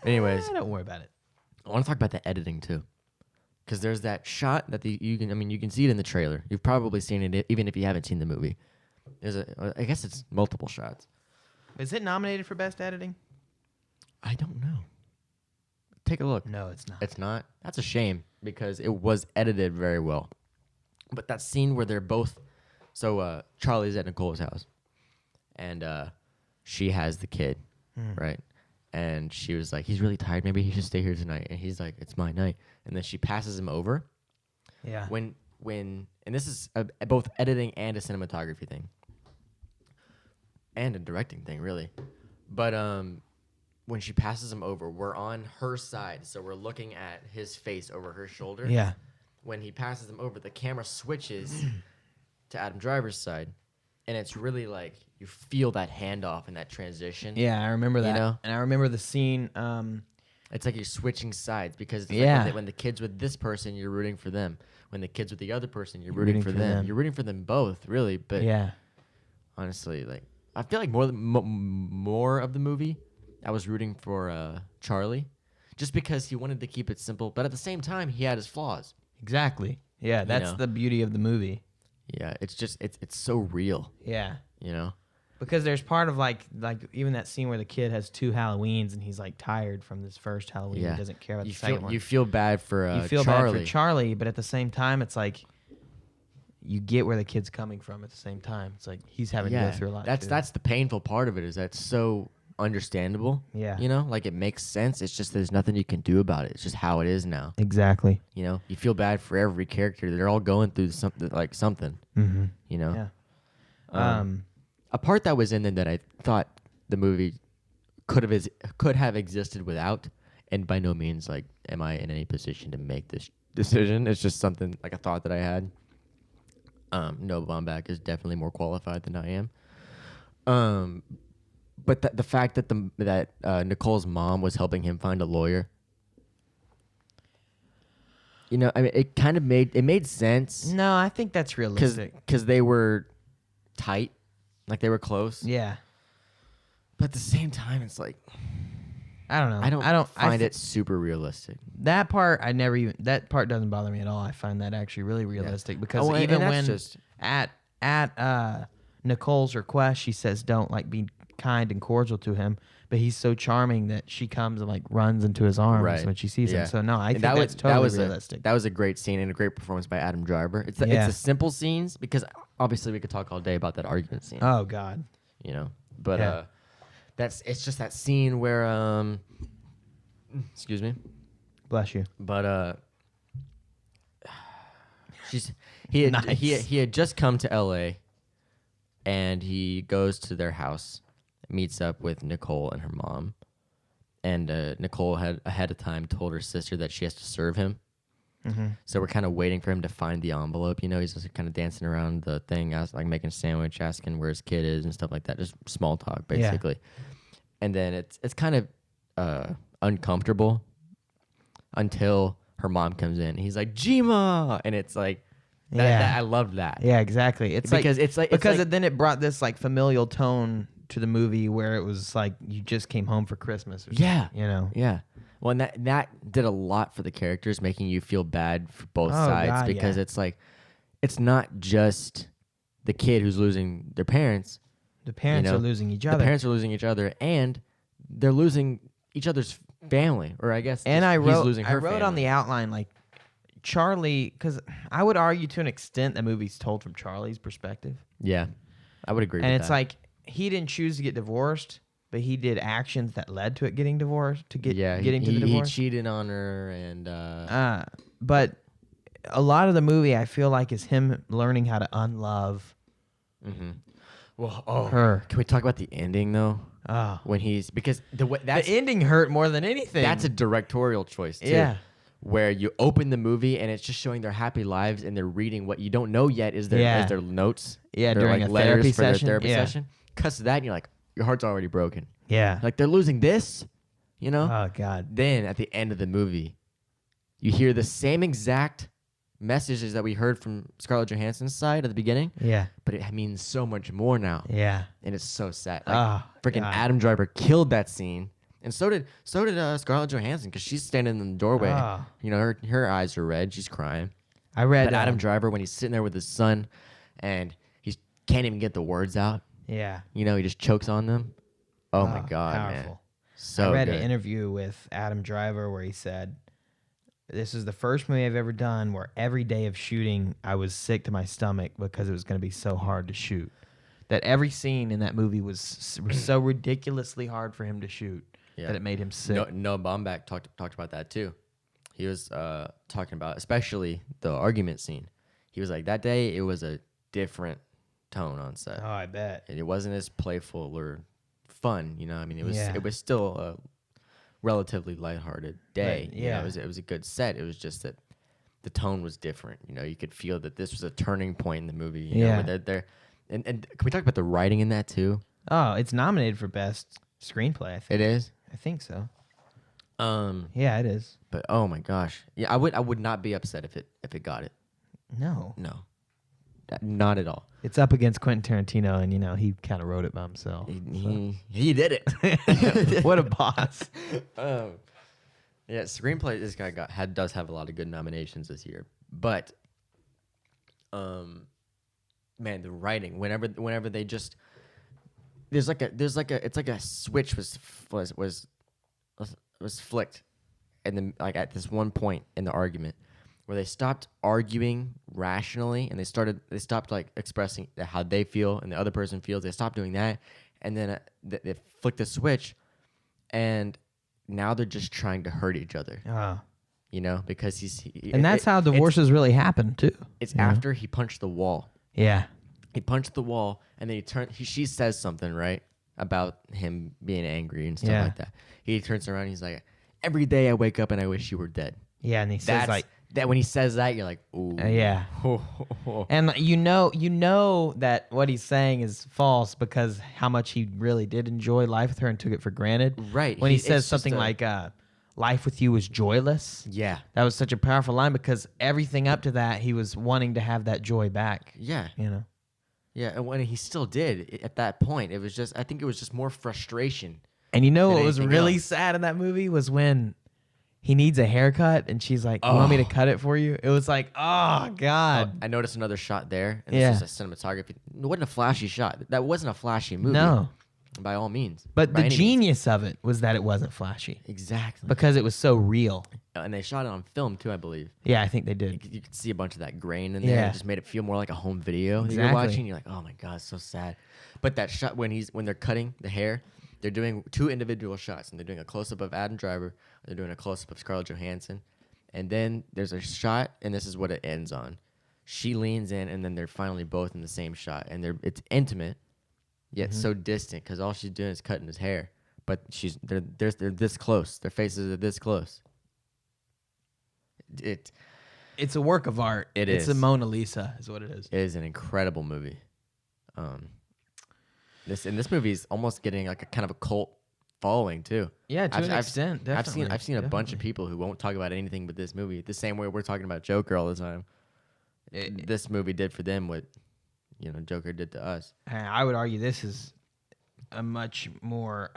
Anyways, Don't worry about it. I want to talk about the editing too, because there's that shot that you can see it in the trailer. You've probably seen it even if you haven't seen the movie. I guess it's multiple shots. Is it nominated for best editing? I don't know. Take a look. No, it's not. It's not. That's a shame because it was edited very well. But that scene where they're both, so Charlie's at Nicole's house, and she has the kid, right? And she was like, "He's really tired. Maybe he should stay here tonight." And he's like, "It's my night." And then she passes him over. Yeah. When and this is both editing and a cinematography thing, and a directing thing, really. But when she passes him over, we're on her side, so we're looking at his face over her shoulder. Yeah. When he passes him over, the camera switches to Adam Driver's side, and it's really like you feel that handoff and that transition. Yeah, I remember that. know? And I remember the scene. It's like you're switching sides because it's Yeah. like when the kid's with this person, you're rooting for them. When the kid's with the other person, you're rooting for them. You're rooting for them both, really. But Yeah. honestly, like I feel like more of the movie, I was rooting for Charlie, just because he wanted to keep it simple, but at the same time, he had his flaws. Exactly. Yeah, that's know? the beauty of the movie. Yeah, it's just it's so real, Yeah. you know. Because there's part of like even that scene where the kid has 2 Halloweens and he's like tired from this first Halloween. Yeah, He doesn't care about you the second one. You feel bad for You feel Charlie. bad for Charlie, but at the same time, it's like you get where the kid's coming from. At the same time, it's like he's having to go through a lot. too. That's the painful part of it. Is that's so understandable. Yeah. you know, like it makes sense. It's just there's nothing you can do about it. It's just how it is now. exactly. You know, you feel bad for every character. They're all going through something. Mm-hmm. You know. Yeah. A part that was in there that I thought the movie could have existed without, and by no means like am I in any position to make this decision. It's just something like a thought that I had. Noah Baumbach is definitely more qualified than I am. But the fact that Nicole's mom was helping him find a lawyer. You know, I mean, it made sense No, I think that's realistic. because they were tight, like they were close. Yeah. But at the same time, it's like I don't know. I don't find thi- it super realistic. That part that part doesn't bother me at all. I find that actually really realistic because Oh, and even that's when just- at Nicole's request, she says don't like be kind and cordial to him, but he's so charming that she comes and like runs into his arms Right. when she sees Yeah. him. So no, I And think that's totally realistic. That was a great scene and a great performance by Adam Driver. It's Yeah. the simple scenes because obviously we could talk all day about that argument scene. Oh God. You know, but Yeah. it's just that scene where excuse me, Bless you. but he had just come to L.A. and he goes to their house, meets up with Nicole and her mom, and Nicole had ahead of time told her sister that she has to serve him. Mm-hmm. So we're kind of waiting for him to find the envelope. You know, he's just kind of dancing around the thing, like making a sandwich, asking where his kid is and stuff like that. Just small talk, basically. And then it's kind of uncomfortable until her mom comes in. He's like, Jima! And it's like, I love that. Yeah, exactly. It's Because then it brought this like familial tone to the movie where it was like you just came home for Christmas. Or Yeah. something, you know. Yeah. Well, and that did a lot for the characters, making you feel bad for both Oh, sides God, because yeah. it's like, it's not just the kid who's losing their parents. The parents know? are losing each The other. parents are losing each other, and they're losing each other's family, or I guess And he's losing her I wrote on family. the outline like Charlie, because I would argue to an extent the movie's told from Charlie's perspective, Yeah, I would agree and with it's that. like he didn't choose to get divorced, but he did actions that led to it getting divorced getting to the he divorce. cheated on her, and But a lot of the movie I feel like is him learning how to unlove well, her. can we talk about the ending though? Oh, When he's because the way the ending hurt more than anything. that's a directorial choice too. Yeah. Where you open the movie and it's just showing their happy lives and they're reading what you don't know yet is their is their notes. Yeah, They're during like a letters therapy for their session. therapy Yeah. session. Cuts to that and you're like, your heart's already broken. Yeah. Like they're losing this, you know? Oh God. Then at the end of the movie, you hear the same exact messages that we heard from Scarlett Johansson's side at the beginning, Yeah. but it means so much more now. Yeah. And it's so sad. Like, Oh, freaking God. Adam Driver killed that scene, and so did Scarlett Johansson because she's standing in the doorway. Oh. You know, her eyes are red. She's crying. I read But Adam Driver, when he's sitting there with his son, and he can't even get the words out. Yeah. You know, he just chokes on them. Oh my God, man! Powerful. So I read good. an interview with Adam Driver where he said, "This is the first movie I've ever done where every day of shooting I was sick to my stomach because it was going to be so hard to shoot. That every scene in that movie was so ridiculously hard for him to shoot that it made him sick." Noah Baumbach talked about that too. He was talking about especially the argument scene. He was like, that day it was a different tone on set. Oh, I bet. And it wasn't as playful or fun, you know. I mean, it was Yeah. it was still a relatively lighthearted day. Right, You know, yeah. it was a good set. It was just that the tone was different. You know, you could feel that this was a turning point in the movie. You know, Yeah. where they're and can we talk about the writing in that too? Oh, it's nominated for best screenplay. I think. It is. I think so. Um, Yeah, it is. but oh my gosh, yeah, I would not be upset if it got it. No, No, not at all. it's up against Quentin Tarantino, and he kind of wrote it by himself. He did it. What a boss! Yeah, screenplay. This guy does have a lot of good nominations this year, but man, the writing. Whenever they just it's like a switch was flicked, and then like at this one point in the argument where they stopped arguing rationally and they stopped like expressing how they feel and the other person feels. They stopped doing that, and then they flicked the switch, and now they're just trying to hurt each other. You know, because And that's how divorces really happen too. It's after he punched the wall. Yeah. He punched the wall, and then she says something, right, about him being angry and stuff Yeah. like that. He turns around and he's like, every day I wake up and I wish you were dead. Yeah, and he says That's like, that when he says that, you're like, ooh. yeah. And you know that what he's saying is false because how much he really did enjoy life with her and took it for granted. Right. When he It's says just something like, life with you was joyless. Yeah. That was such a powerful line because everything up to that, he was wanting to have that joy back. Yeah. You know? Yeah, and when he still did at that point, I think it was just more frustration. And you know than what was anything really else. sad in that movie was when he needs a haircut and she's like, you want me to cut it for you? It was like, oh, God. I noticed another shot there, and Yeah. this is a cinematography. It wasn't a flashy shot. That wasn't a flashy movie. No. By all means. But By the any means. genius of it was that it wasn't flashy Exactly. because it was so real. And they shot it on film too, I believe. Yeah, I think they did. You could see a bunch of that grain in there. Yeah. It just made it feel more like a home video that you're Exactly. watching. You're like, oh my God, it's so sad. But that shot when they're cutting the hair, they're doing two individual shots, and they're doing a close up of Adam Driver, they're doing a close up of Scarlett Johansson, and then there's a shot, and this is what it ends on. She leans in, and then they're finally both in the same shot, and it's intimate, yet so distant because all she's doing is cutting his hair. But they're this close. Their faces are this close. It's a work of art. It's a is. Mona Lisa, is what it is. It is an incredible movie. This movie is almost getting like a kind of a cult following too. Yeah, to an extent, definitely. I've seen a bunch of people who won't talk about anything but this movie. The same way we're talking about Joker all the time. This movie did for them what Joker did to us. I would argue this is a much more,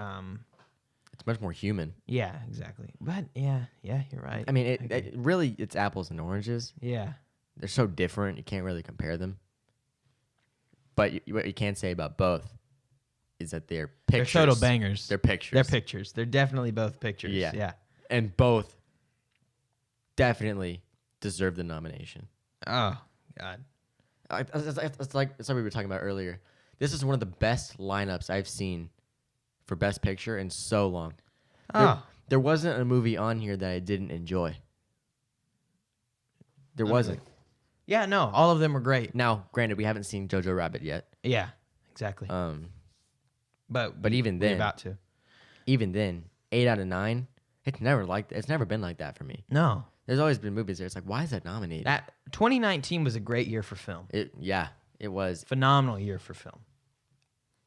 It's much more human. yeah, exactly. But yeah, you're right. I mean, it really it's apples and oranges. Yeah. They're so different. You can't really compare them. But what you can say about both is that they're They're pictures. total bangers. They're pictures. They're pictures. They're definitely both pictures. Yeah. Yeah. And both definitely deserve the nomination. Oh, God. It's like we were talking about earlier. This is one of the best lineups I've seen for Best Picture in so long. There wasn't a movie on here that I didn't enjoy. There wasn't. Yeah, no, all of them were great. Now, granted, we haven't seen Jojo Rabbit yet. Yeah, exactly. But even we're then, about to. even then, 8 out of 9. It's never been like that for me. No. There's always been movies there. It's like, why is that nominated? That 2019 was a great year for film. It was. Phenomenal year for film.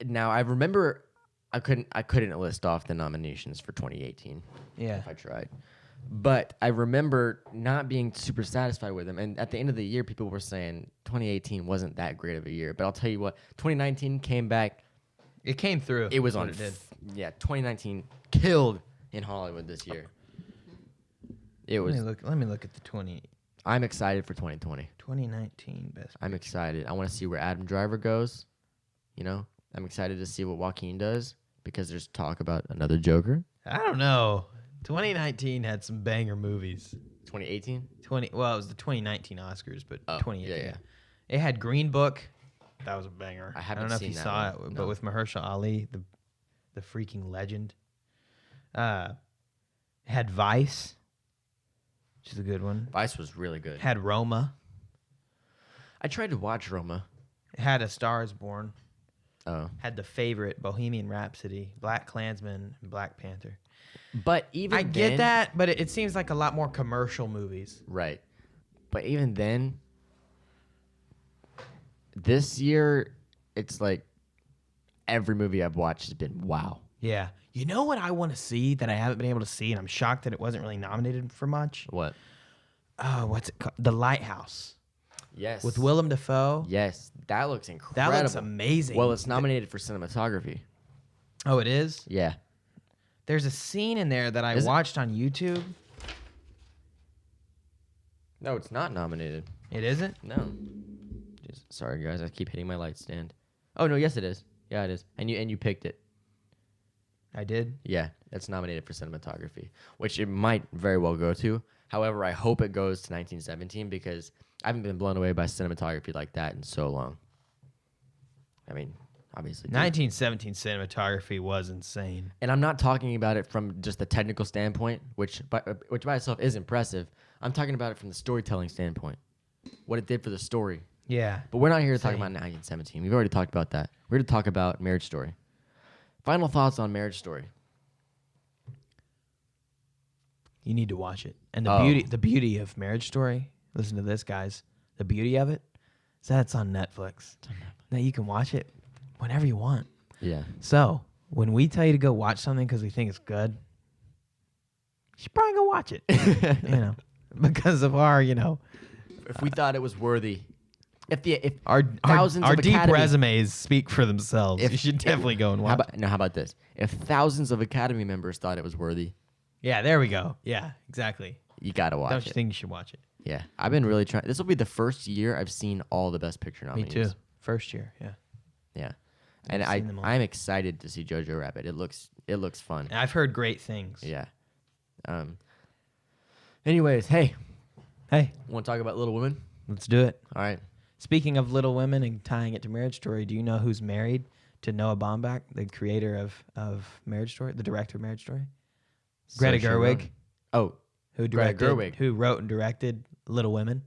Now I remember, I couldn't list off the nominations for 2018. Yeah. If I tried, but I remember not being super satisfied with them. And at the end of the year, people were saying 2018 wasn't that great of a year. But I'll tell you what, 2019 came back. It came through. It was on. It did. 2019 killed in Hollywood this year. It was. Let me look at the I'm excited for 2020. 2019 best. I'm excited. I want to see where Adam Driver goes. You know, I'm excited to see what Joaquin does because there's talk about another Joker. I don't know. 2019 had some banger movies. 2018. Well, it was the 2019 Oscars, but Oh, 2018. yeah. It had Green Book. That was a banger. I haven't don't know seen if you that saw one. it, No. but with Mahershala Ali, the freaking legend. It had Vice, which is a good one. Vice was really good. It had Roma. I tried to watch Roma. It had A Star Is Born. Oh. Had The Favorite, Bohemian Rhapsody, Black Klansman, and Black Panther. But even I get then- that, but it seems like a lot more commercial movies. Right. But even then, this year, it's like every movie I've watched has been wow. Yeah. You know what I want to see that I haven't been able to see, and I'm shocked that it wasn't really nominated for much? What? What's it called? The Lighthouse. Yes. With Willem Dafoe. Yes. That looks incredible. That looks amazing. Well, it's nominated for cinematography. Oh, it is? Yeah. There's a scene in there that I Is it? watched on YouTube. No, it's not nominated. It isn't? No. Sorry, guys. I keep hitting my light stand. Oh, no. Yes, it is. Yeah, it is. And you picked it. I did? Yeah, it's nominated for cinematography, which it might very well go to. However, I hope it goes to 1917 because I haven't been blown away by cinematography like that in so long. I mean, obviously. 1917 cinematography was insane. And I'm not talking about it from just the technical standpoint, which by itself is impressive. I'm talking about it from the storytelling standpoint, what it did for the story. Yeah. But we're not here to talk Same. about 1917. We've already talked about that. We're here to talk about Marriage Story. Final thoughts on Marriage Story. You need to watch it. And Oh. the beauty of Marriage Story, listen to this, guys. The beauty of it is that it's on Netflix. Now you can watch it whenever you want. Yeah. So when we tell you to go watch something because we think it's good, you should probably go watch it. Because of our, If we thought it was worthy, if our thousands our of deep Academy- resumes speak for themselves. You should definitely go and watch. How about this? If thousands of Academy members thought it was worthy, Yeah, there we go. Yeah, exactly. you gotta watch Don't you it. think you should watch it? Yeah, I've been really trying. This will be the first year I've seen all the Best Picture Me nominees. too. First year, yeah. Yeah, and I've seen them all. I'm excited to see Jojo Rabbit. It looks fun. And I've heard great things. Yeah. Anyways, hey, Hey, want to talk about Little Women? let's do it. All right. Speaking of Little Women and tying it to Marriage Story, do you know who's married to Noah Baumbach, the creator of Marriage Story, the director of Marriage Story? Greta Saoirse Gerwig, Ronan. Oh, who Greta directed, Gerwig. who wrote and directed Little Women,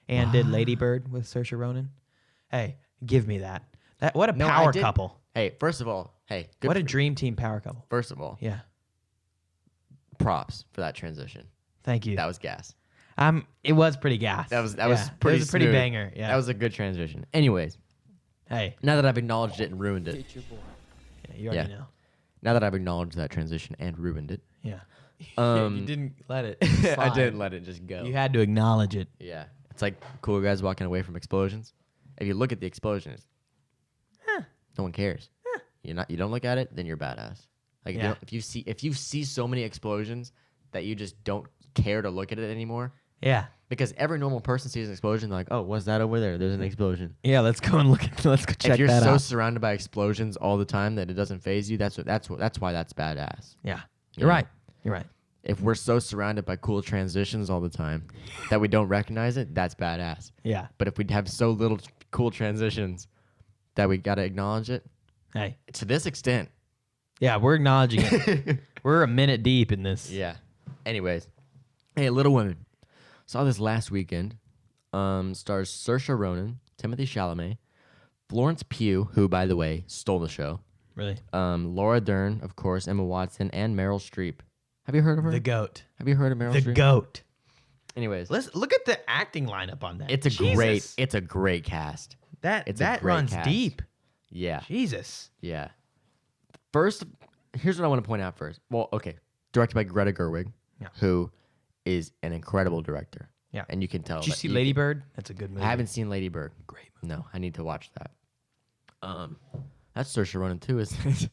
and did Lady Bird with Saoirse Ronan. Hey, give me that. What a No, I power did- couple. hey. First of all, hey. Good What a for- dream team power couple. First of all, Yeah. props for that transition. Thank you. That was gas. It was pretty gas. That was Yeah, pretty. It was a pretty smooth. banger. Yeah. That was a good transition. Anyways, Hey, now that I've acknowledged it and ruined it, Picture boy. yeah, you already know. now that I've acknowledged that transition and ruined it, Yeah. Um, you didn't let it. I slide. didn't let it just go. You had to acknowledge it. Yeah, it's like cool guys walking away from explosions. If you look at the explosions, no one cares. You don't look at it, then you're badass. Like Yeah. if you see so many explosions that you just don't care to look at it anymore, Yeah. Because every normal person sees an explosion, they're like, oh, what's that over there? There's an explosion. Yeah, let's go and let's go check If you're that so out. surrounded by explosions all the time that it doesn't faze you, that's why that's badass. Yeah. You You're know? right. You're right. If we're so surrounded by cool transitions all the time that we don't recognize it, that's badass. Yeah. But if we have so little cool transitions that we got to acknowledge it, Hey. to this extent. Yeah, we're acknowledging it. We're a minute deep in this. Yeah. Anyways, hey, Little Women. Saw this last weekend. Stars Saoirse Ronan, Timothy Chalamet, Florence Pugh, who, by the way, stole the show. Really. Laura Dern, of course, Emma Watson, and Meryl Streep. Have you heard of her? The GOAT. Have you heard of Meryl The Streep? GOAT. Anyways, Let's look at the acting lineup on that. it's a Jesus. great cast. It's a that great runs cast. deep. Yeah. Jesus. Yeah. First, here's what I want to point out first. Well, okay. Directed by Greta Gerwig, Yeah. who is an incredible director. Yeah. And you can tell. Did you that see Lady Bird? That's a good movie. I haven't seen Lady Bird. Great No, I need to watch that. That's Saoirse Ronan too, isn't it?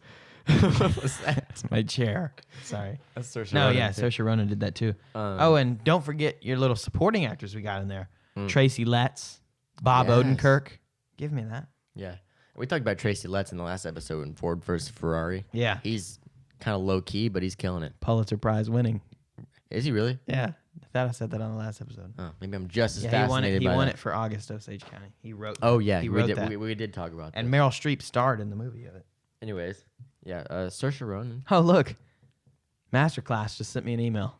What was that? My chair. Sorry. That's Saoirse No, Ronan yeah, too. Saoirse Ronan did that too. And don't forget your little supporting actors we got in there. Tracy Letts, Bob Yes. Odenkirk. Give me that. Yeah. We talked about Tracy Letts in the last episode in Ford versus Ferrari. Yeah. He's kind of low key, but he's killing it. Pulitzer Prize winning. Is he really? Yeah. I thought I said that on the last episode. Oh, maybe I'm just as Yeah, he won it. fascinated He by won that. it for August Osage County. He wrote. Oh yeah, he we wrote did. that. We did talk about And that. Meryl Streep starred in the movie of it. Anyways, yeah, Saoirse Ronan. Oh look, Masterclass just sent me an email.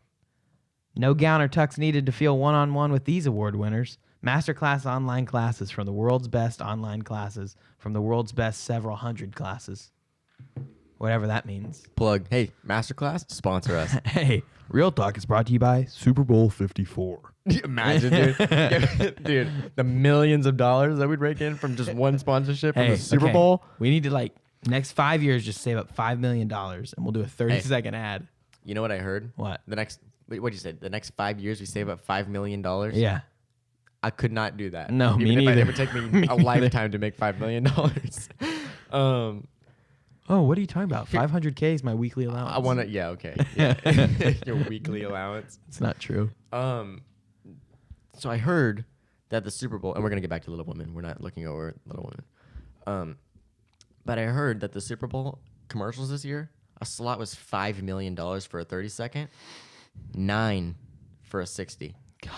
No gown or tux needed to feel one-on-one with these award winners. Masterclass online classes from the world's best online classes from the world's best several hundred classes. Whatever that means. Plug. Hey, Masterclass, sponsor us. Hey, Real Talk is brought to you by Super Bowl 54. Imagine, dude. Dude, the millions of dollars that we'd rake in from just one sponsorship from the Super okay. Bowl. We need to next 5 years just save up $5 million and we'll do a 30-second ad. You know what I heard? What? What'd you say? The next 5 years we save up $5 million? Yeah. I could not do that. No, me Even if neither. It would take me Me a neither. lifetime to make $5 million. Oh, what are you talking about? 500K is my weekly allowance. I want to, yeah, okay. Yeah. Your weekly allowance. It's not true. So I heard that the Super Bowl, and we're going to get back to Little Women. We're not looking over Little Women. But I heard that the Super Bowl commercials this year, a slot was $5 million for a 30-second, 9 for a 60. God.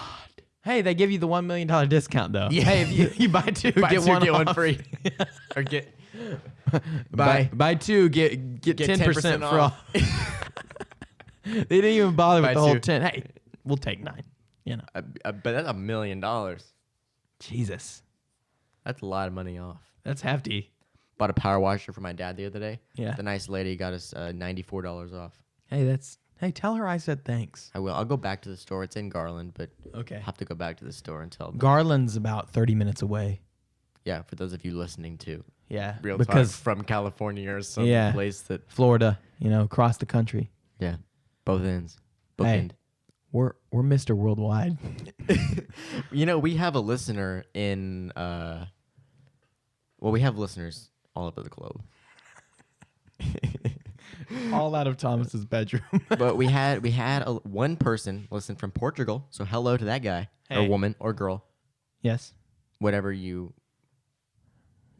Hey, they give you the $1 million discount though. Yeah. Hey, if you buy two, Buy get two, one get off. one free. Or get Buy two, get 10% off. for all. They didn't even bother Buy with the whole two. 10. Hey, we'll take 9. You know. But that's $1 million. Jesus. That's a lot of money off. That's hefty. Bought a power washer for my dad the other day. Yeah. The nice lady got us $94 off. Hey, tell her I said thanks. I will. I'll go back to the store. It's in Garland, but Okay. I'll have to go back to the store and tell them. Garland's about 30 minutes away. Yeah, for those of you listening to Yeah. Real because Talk from California or some Yeah. place that, Florida, across the country. yeah, both ends. Both Hey. end. We're Mr. Worldwide. We have a listener in, we have listeners all over the globe. All out of Thomas's bedroom. But we had one person listen from Portugal. So hello to that guy or Hey. woman or girl, Yes. whatever you,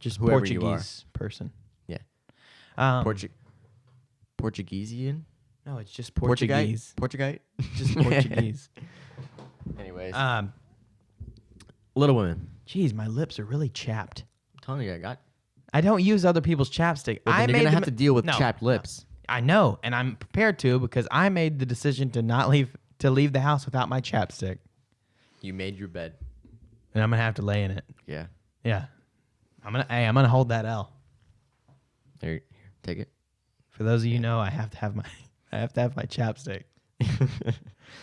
Just whoever you are. Portuguese person. Yeah. Portuguesian? No, it's just Portuguese. Portuguese? Just Portuguese. Anyways. Little Women. Geez, my lips are really chapped. I'm telling you, I don't use other people's chapstick. Well, I then you're made gonna have the to deal with no, chapped no. lips. I know, and I'm prepared to because I made the decision to not leave the house without my chapstick, You made your bed. and I'm gonna have to lay in it. Yeah. Yeah, I'm gonna hold that L. Here, take it. For those of you who know, I have to have my chapstick.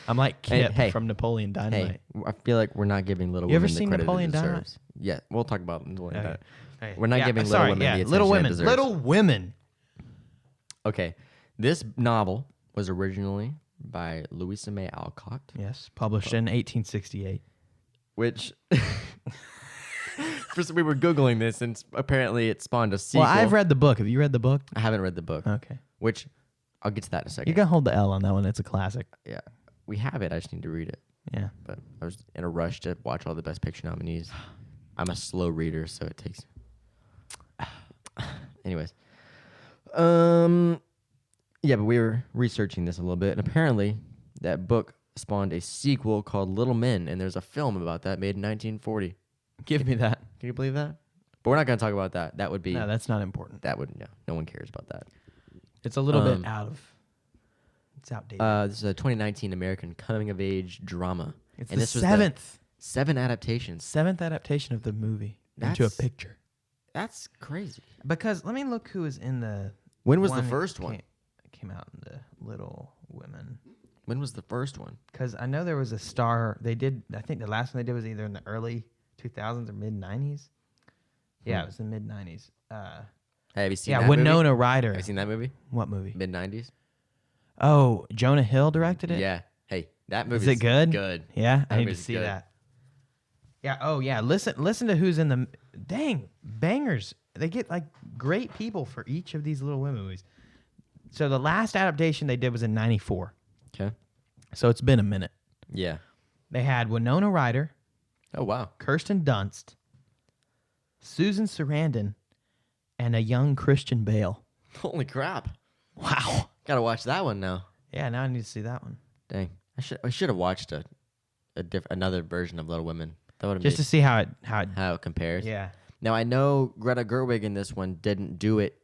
I'm like Kip Hey. from Napoleon Dynamite. Hey, I feel like we're not giving Little You ever Women the seen credit Napoleon it Dynamite? deserves. Yeah, we'll talk about Napoleon Okay. Dynamite. Hey, We're not giving Little Women the attention Little it Women. deserves. Little Women. Okay, this novel was originally by Louisa May Alcott, Yes, published in 1868. which first we were googling this, and apparently it spawned a sequel. Well, I've read the book. Have you read the book? I haven't read the book, Okay. which I'll get to that in a second. You can hold the L on that one. It's a classic. Yeah, we have it. I just need to read it. Yeah. but I was in a rush to watch all the Best Picture nominees. I'm a slow reader, so it takes. Anyways, yeah, but we were researching this a little bit, and apparently that book spawned a sequel called Little Men, and there's a film about that made in 1940. Give me that. Can you believe that? But we're not going to talk about that. That would be No, that's not important. no one cares about that. It's a little bit it's outdated. This is a 2019 American coming of age drama. It's and the this was seventh. 7 adaptations. Seventh adaptation of the movie into a That's- picture. That's crazy. Because let me look who was in the. When was the that first one? Came out in the Little Women. When was the first one? Because I know there was a star. They did. I think the last one they did was either in the early 2000s or mid 90s. Yeah, it was the mid 90s. Hey, have you seen Yeah, that movie? Winona Ryder. Have you seen that movie? What movie? Mid 90s? Oh, Jonah Hill directed it. Yeah. Hey, that movie Is it good? Good. Yeah, That I need to movie's see good. that. Yeah. Oh, yeah. Listen to who's in the. Dang, bangers. They get like great people for each of these Little Women movies. So the last adaptation they did was in '94. Okay. So it's been a minute. Yeah. They had Winona Ryder, Oh, wow. Kirsten Dunst, Susan Sarandon, and a young Christian Bale. Holy crap. Wow. Gotta watch that one now. Yeah, now I need to see that one. Dang. I should have watched another version of Little Women. That would have Just to see how it how it compares. yeah. Now I know Greta Gerwig in this one didn't do it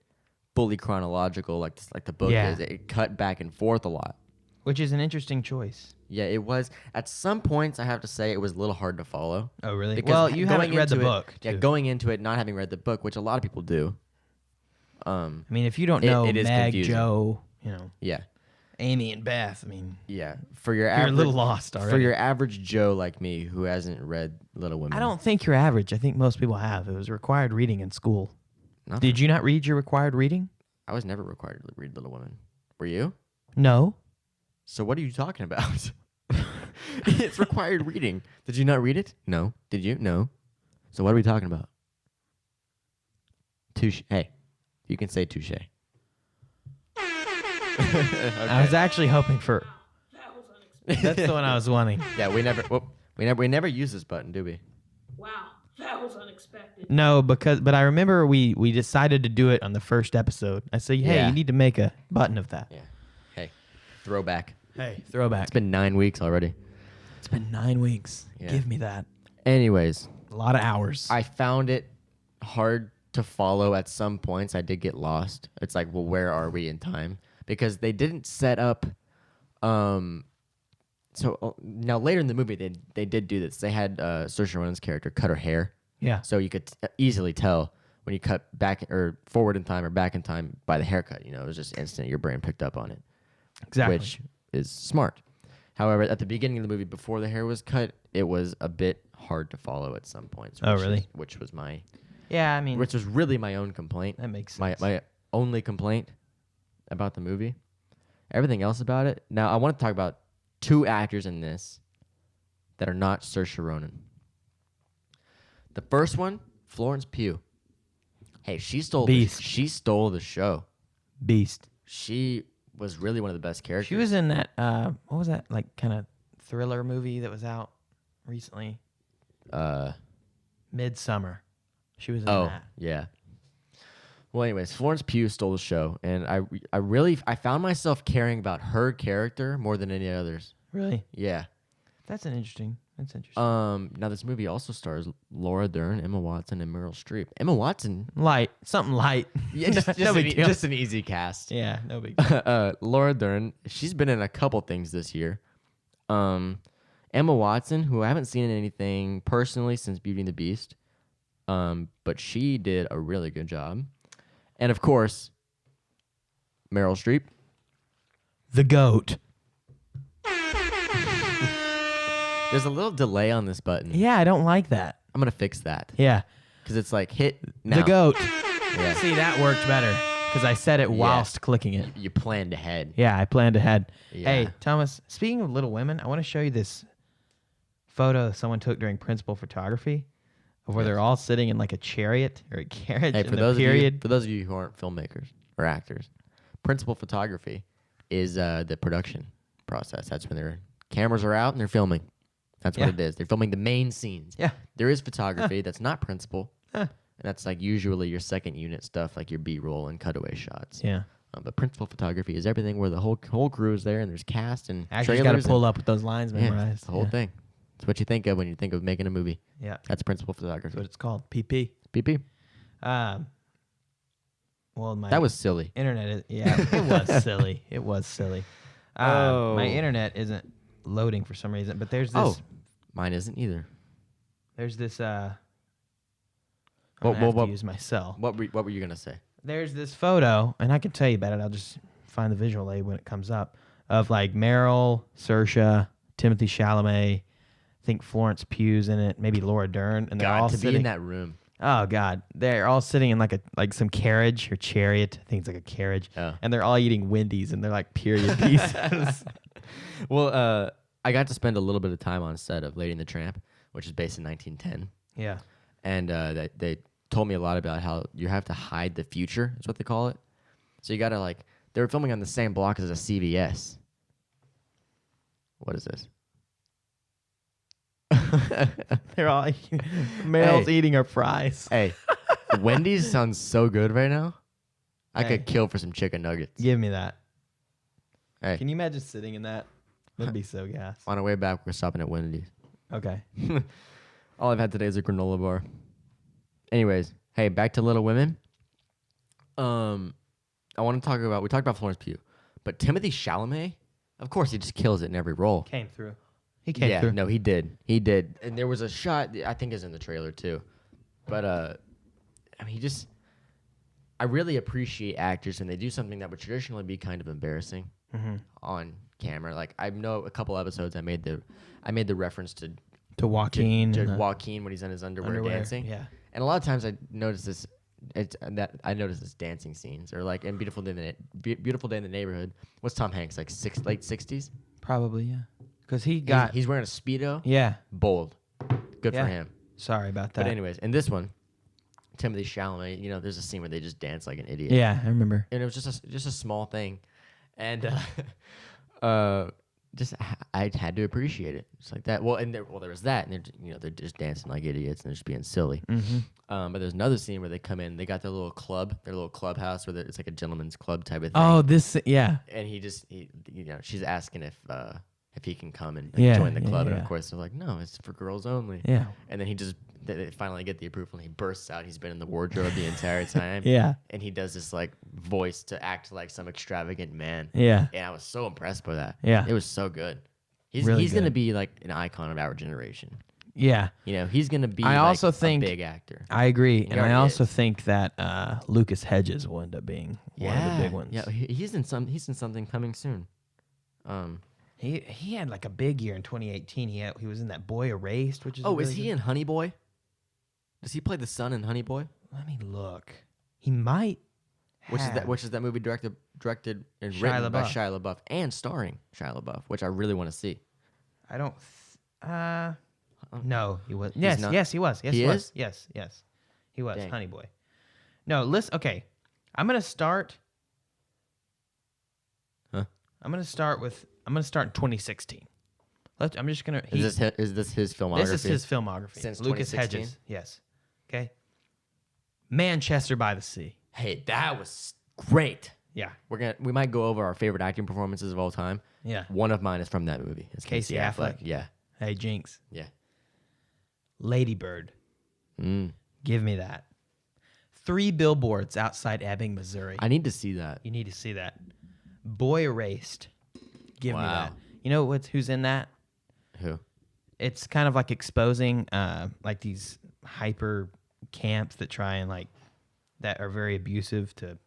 fully chronological like the book Yeah. is. It cut back and forth a lot. Which is an interesting choice. Yeah, it was. At some points, I have to say, it was a little hard to follow. Oh, really? Because Well, you haven't going read the into it- book. Yeah, too. going into it, not having read the book, which a lot of people do. I mean, if you don't It- know it is Meg, confusing. Joe, Yeah, Amy, and Beth, I mean, yeah. For your you're average, a little lost already. for your average Joe like me who hasn't read Little Women. I don't think you're average. I think most people have. It was required reading in school. Not Did you not read your required reading? I was never required to read Little Women. Were you? No. So what are you talking about? It's required reading. Did you not read it? No. Did you? No. So what are we talking about? Touche. Hey, you can say touche. I was actually hoping for. That's the one I was wanting. Yeah, we never use this button, do we? Wow, that was unexpected. No, but I remember we decided to do it on the first episode. I said, hey, Yeah. you need to make a button of that. Yeah. Hey, throwback. Hey, throwback. It's been 9 weeks already. It's been 9 weeks. Yeah. Give me that. Anyways, A lot of hours. I found it hard to follow at some points. I did get lost. It's like, well, where are we in time? Because they didn't set up. So now later in the movie, they did do this. They had Saoirse Ronan's character cut her hair, yeah. so you could easily tell when you cut back or forward in time or back in time by the haircut. You know, it was just instant. Your brain picked up on it, Exactly. which is smart. However, at the beginning of the movie, before the hair was cut, it was a bit hard to follow at some points. Oh, really? Which was Yeah, I mean, which was really my own complaint. that makes My sense. my only complaint about the movie. Everything else about it. Now I want to talk about 2 actors in this that are not Saoirse Ronan. The first one, Florence Pugh. Hey, she stole Beast. she stole the show. Beast. She was really one of the best characters. She was in that, what was that, like, kind of thriller movie that was out recently? Midsummer. She was in that. Yeah. Well, anyways, Florence Pugh stole the show, and I found myself caring about her character more than any others. Really? Yeah. That's interesting. Now this movie also stars Laura Dern, Emma Watson, and Meryl Streep. Emma Watson, Light. Something light. yeah, No big deal. just an easy cast. Yeah, no big deal. Laura Dern, she's been in a couple things this year. Emma Watson, who I haven't seen in anything personally since Beauty and the Beast, but she did a really good job. And of course, Meryl Streep. The GOAT. There's a little delay on this button. Yeah, I don't like that. I'm gonna fix that Yeah. because it's like hit now. The GOAT. Yeah. See, that worked better because I said it whilst clicking it. You planned ahead. Yeah, I planned ahead. Yeah. Hey, Thomas, speaking of Little Women, I want to show you this photo someone took during principal photography of where they're all sitting in like a chariot or a carriage Hey, in for the those period. of you who aren't filmmakers or actors, principal photography is the production process. That's when their cameras are out and they're filming. That's Yeah. what it is. They're filming the main scenes. Yeah. There is photography that's not principal. Huh. And that's like usually your second unit stuff, like your B-roll and cutaway shots. Yeah. But principal photography is everything where the whole crew is there and there's cast and Actually, you got to trailers pull and- up with those lines Yeah, memorized. the whole thing. It's what you think of when you think of making a movie. Yeah. That's principal That's photography. what it's called. PP. PP. Well, my That was silly. internet is, yeah, it was silly. It was silly. Oh. My internet isn't loading for some reason, but there's this. Oh, mine isn't either. There's this. I'm Well, gonna have well, to use my cell. What were you gonna say? There's this photo, and I can tell you about it. I'll just find the visual aid when it comes up of like Meryl, Saoirse, Timothy Chalamet. I think Florence Pugh's in it, maybe Laura Dern, and they're all to sitting be in that room. Oh God, they're all sitting in like some carriage or chariot. I think it's like a carriage, Oh. and they're all eating Wendy's, and they're like period pieces. Well, I got to spend a little bit of time on set of Lady and the Tramp, which is based in 1910, Yeah, and they told me a lot about how you have to hide the future. Is what they call it. So you got to like they were filming on the same block as a CVS. What is this? they're all Meryl's Hey. eating her fries. Hey, Wendy's sounds so good right now. I Hey. could kill for some chicken nuggets. Give me that. Hey, Can you imagine sitting in that? That'd be so gas. on our way back, we're stopping at Wendy's. Okay. All I've had today is a granola bar. Anyways, hey, back to Little Women. I want to talk about. We talked about Florence Pugh, but Timothy Chalamet, of course, he just kills it in every role. Came through. He came yeah, through. no, he did. He did. And there was a shot, I think is in the trailer too. But I mean, I really appreciate actors when they do something that would traditionally be kind of embarrassing on camera. Like I know a couple episodes I made the reference to Joaquin. to and the Joaquin when he's in his underwear dancing. Yeah. And a lot of times I notice this. I notice this dancing scenes or like in Beautiful Day in the Neighborhood. What's Tom Hanks like late 60s? Probably, yeah. Because he got. He's wearing a Speedo. Yeah. Bold. Good Yeah. for him. Sorry about that. But anyways, in this one, Timothy Chalamet, there's a scene where they just dance like an idiot. Yeah, I remember. And it was just a small thing, and just I had to appreciate it. Just like that. Well, there was that, and they're just dancing like idiots and they're just being silly. But there's another scene where they come in. They got their little clubhouse where it's like a gentleman's club type of thing. Oh, yeah. And she's asking if he can come and Yeah, join the yeah, club, and yeah. of course they're like, no, it's for girls only. Yeah. And then they finally get the approval, and he bursts out. He's been in the wardrobe the entire time. Yeah. And he does this like voice to act like some extravagant man. Yeah. And I was so impressed by that. Yeah. It was so good. He's Really gonna good. be like an icon of our generation. Yeah. He's gonna be I like also a think- big actor. I agree. And I already also is. think that Lucas Hedges will end up being one of the big ones. Yeah, he's in something coming soon. He had like a big year in 2018. He was in that Boy Erased, which is Oh, really is he good- in Honey Boy? Does he play the son in Honey Boy? Let me look. He might. Which is that movie directed and Shia written by LaBeouf. Shia LaBeouf and starring Shia LaBeouf, which I really want to see. I don't. No, he was. He's Yes, not- yes, he was. Yes, He he was. is? Yes, he was. Dang. Honey Boy. No, listen. Okay, I'm gonna start. Huh? I'm gonna start in 2016. I'm just gonna. Is this his filmography? This is his filmography. Since Lucas 2016? Hedges. Yes. Okay. Manchester by the Sea. Hey, that was great. Yeah. We might go over our favorite acting performances of all time. Yeah. One of mine is from that movie. It's Casey Affleck. Yeah. Hey, Jinx. Yeah. Lady Bird. Mm. Give me that. 3 billboards outside Ebbing, Missouri. I need to see that. You need to see that. Boy Erased. Give me Wow. that. You know who's in that? Who? It's kind of like exposing like these hyper camps that try and like that are very abusive to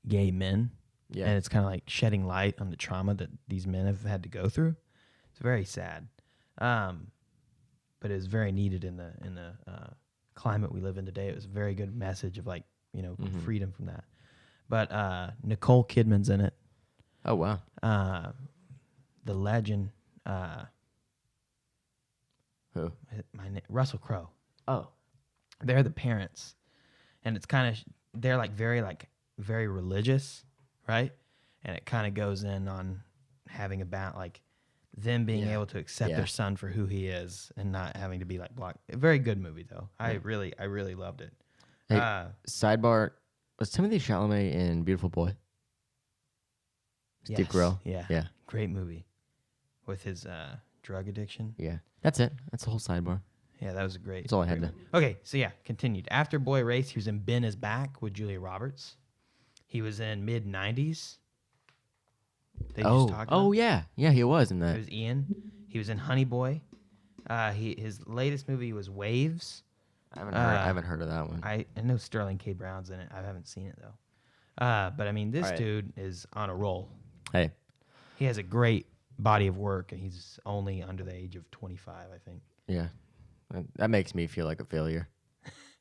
gay men. Yeah. And it's kind of like shedding light on the trauma that these men have had to go through. It's very sad. But it was very needed in the climate we live in today. It was a very good message of like, freedom from that. But Nicole Kidman's in it. Oh wow. The legend, Who? Russell Crowe. Oh. They're the parents, and it's kind of they're like very religious, right? And it kind of goes in on having about like them being Yeah. able to accept Yeah. their son for who he is and not having to be like blocked. A very good movie though. I really loved it. Hey, Uh, sidebar: was Timothy Chalamet in Beautiful Boy? Steve yes, Carell. Yeah. Yeah. Great movie with his drug addiction. Yeah. That's it. That's the whole sidebar. Yeah, that was a great. That's all I had great to. movie. Okay, so yeah, continued. After Boy Race, he was in Ben Is Back with Julia Roberts. He was in Mid 90s. Yeah, he was in It that. was Ian. He was in Honey Boy. His latest movie was Waves. I haven't heard of that one. I know Sterling K. Brown's in it. I haven't seen it though. But I mean, this All right. dude is on a roll. Hey, He has a great body of work, and he's only under the age of 25, I think. yeah, that makes me feel like a failure.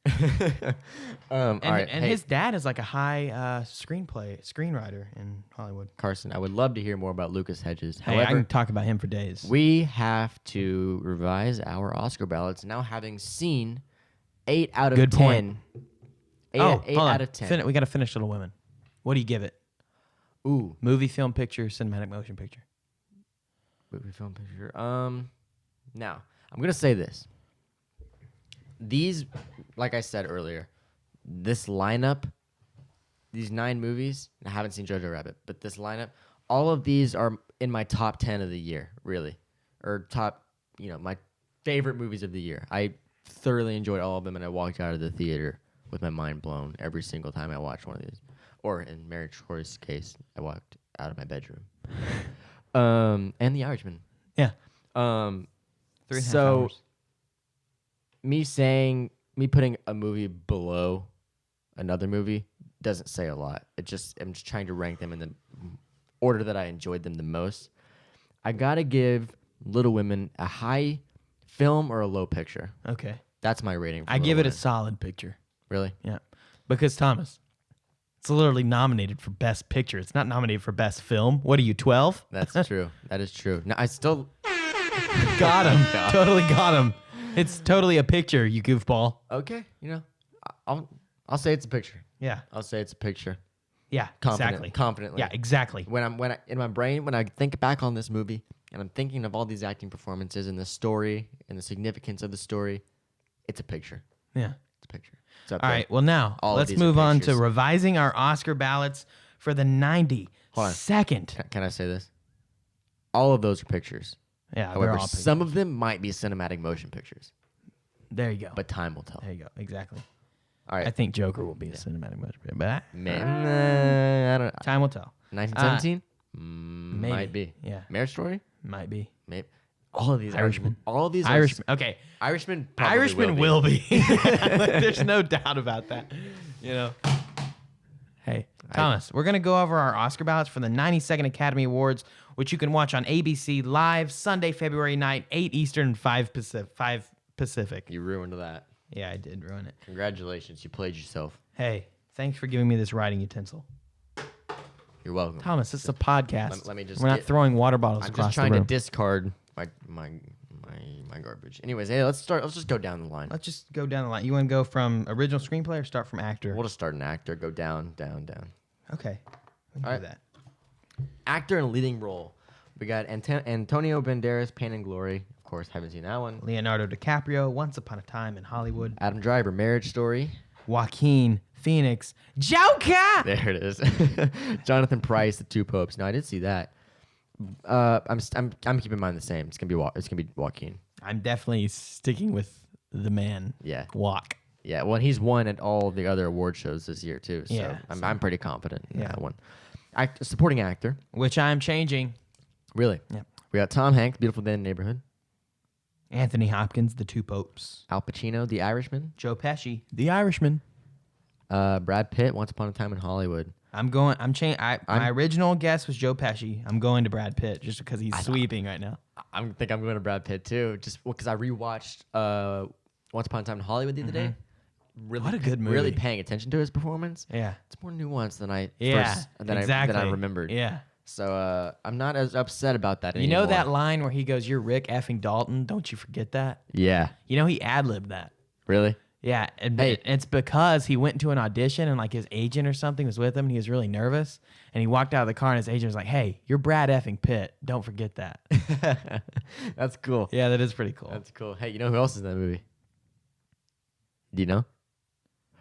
And, all right, and hey, his dad is like a high screenwriter in Hollywood. Carson, I would love to hear more about Lucas Hedges. Hey, I However, can talk about him for days. we have to revise our Oscar ballots now, having seen 8 out of Good 10. point. 8 hold out on. of 10. We got to finish Little Women. What do you give it? Ooh, Movie, film, picture, cinematic motion picture. movie, film, picture. Now I'm gonna say this. These, like I said earlier, this lineup, these 9 movies, I haven't seen Jojo Rabbit, but this lineup, all of these are in my top 10 of the year, really. Or top, my favorite movies of the year. I thoroughly enjoyed all of them, and I walked out of the theater with my mind blown every single time I watched one of these. Or in Mary Troy's case, I walked out of my bedroom. And The Irishman. Yeah. 3.5 3.5 hours. Me putting a movie below another movie doesn't say a lot. I'm just trying to rank them in the order that I enjoyed them the most. I gotta give Little Women a high film or a low picture. Okay. That's my rating. For I Little give it a Women. solid picture. Really? Yeah. Because, Thomas, it's literally nominated for Best Picture. It's not nominated for Best Film. What are you, 12? That's true. That is true. No, I still Got him. Totally got him. It's totally a picture, you goofball. okay. I'll say it's a picture. Yeah. I'll say it's a picture. Yeah, exactly. Confidently. Yeah, exactly. When I in my brain, when I think back on this movie and I'm thinking of all these acting performances and the story and the significance of the story, it's a picture. Yeah. It's a picture. It's up All there. right. Well, now All of let's these are move on to pictures. revising our Oscar ballots for the 92nd. Can I say this? All of those are pictures. Yeah, they're However, all pictures. some of them might be cinematic motion pictures, There you go. but time will tell. There you go. Exactly. All right. I think Joker will be a cinematic motion picture, but I don't know. time will tell. 1917? Maybe. Might be. Yeah, Marriage Story? might be. Maybe. All of these Irishman. All of these Irishman. Okay. Irishman probably Irishman will be. There's no doubt about that. Hey, Thomas, we're going to go over our Oscar ballots for the 92nd Academy Awards, which you can watch on ABC live Sunday, February 9th, 8 Eastern, 5 Pacific. You ruined that. Yeah, I did ruin it. Congratulations. You played yourself. Hey, thanks for giving me this writing utensil. You're welcome. Thomas, it's a podcast. Let me just We're not get- throwing water bottles I'm across just trying the to room. discard my garbage. Anyways, hey, let's start. Let's just go down the line. Let's just go down the line. You want to go from original screenplay or start from actor? We'll just start an actor. Go down, down, down. Okay. We can All do right. that. Actor in a leading role. We got Antonio Banderas, Pain and Glory. Of course, haven't seen that one. Leonardo DiCaprio, Once Upon a Time in Hollywood. Adam Driver, Marriage Story. Joaquin Phoenix, Joker! There it is. Jonathan Pryce, The Two Popes. No, I did see that. I'm keeping mine the same. It's gonna be Joaquin. I'm definitely sticking with the man. Yeah. Walk. Yeah. Well, he's won at all the other award shows this year too. So Yeah, I'm pretty confident in Yeah. that one. Supporting actor. Which I'm changing. Really. Yep. We got Tom Hanks, Beautiful Day in the Neighborhood. Anthony Hopkins, The Two Popes. Al Pacino, The Irishman. Joe Pesci, The Irishman. Brad Pitt, Once Upon a Time in Hollywood. My original guess was Joe Pesci. I'm going to Brad Pitt just because he's sweeping right now. I think I'm going to Brad Pitt too, just because I rewatched Once Upon a Time in Hollywood the other day. Really, What a good Really movie. paying attention to his performance. Yeah. It's more nuanced than I Exactly. than I remembered. Yeah. So I'm not as upset about that You anymore. know that line where he goes, "You're Rick effing Dalton." Don't you forget that. Yeah. You know he ad-libbed that. Really? Yeah, and Hey. it's because he went to an audition and like his agent or something was with him and he was really nervous and he walked out of the car and his agent was like, "Hey, you're Brad effing Pitt. Don't forget that." That's cool. Yeah, that is pretty cool. That's cool. Hey, you know who else is in that movie? Do you know?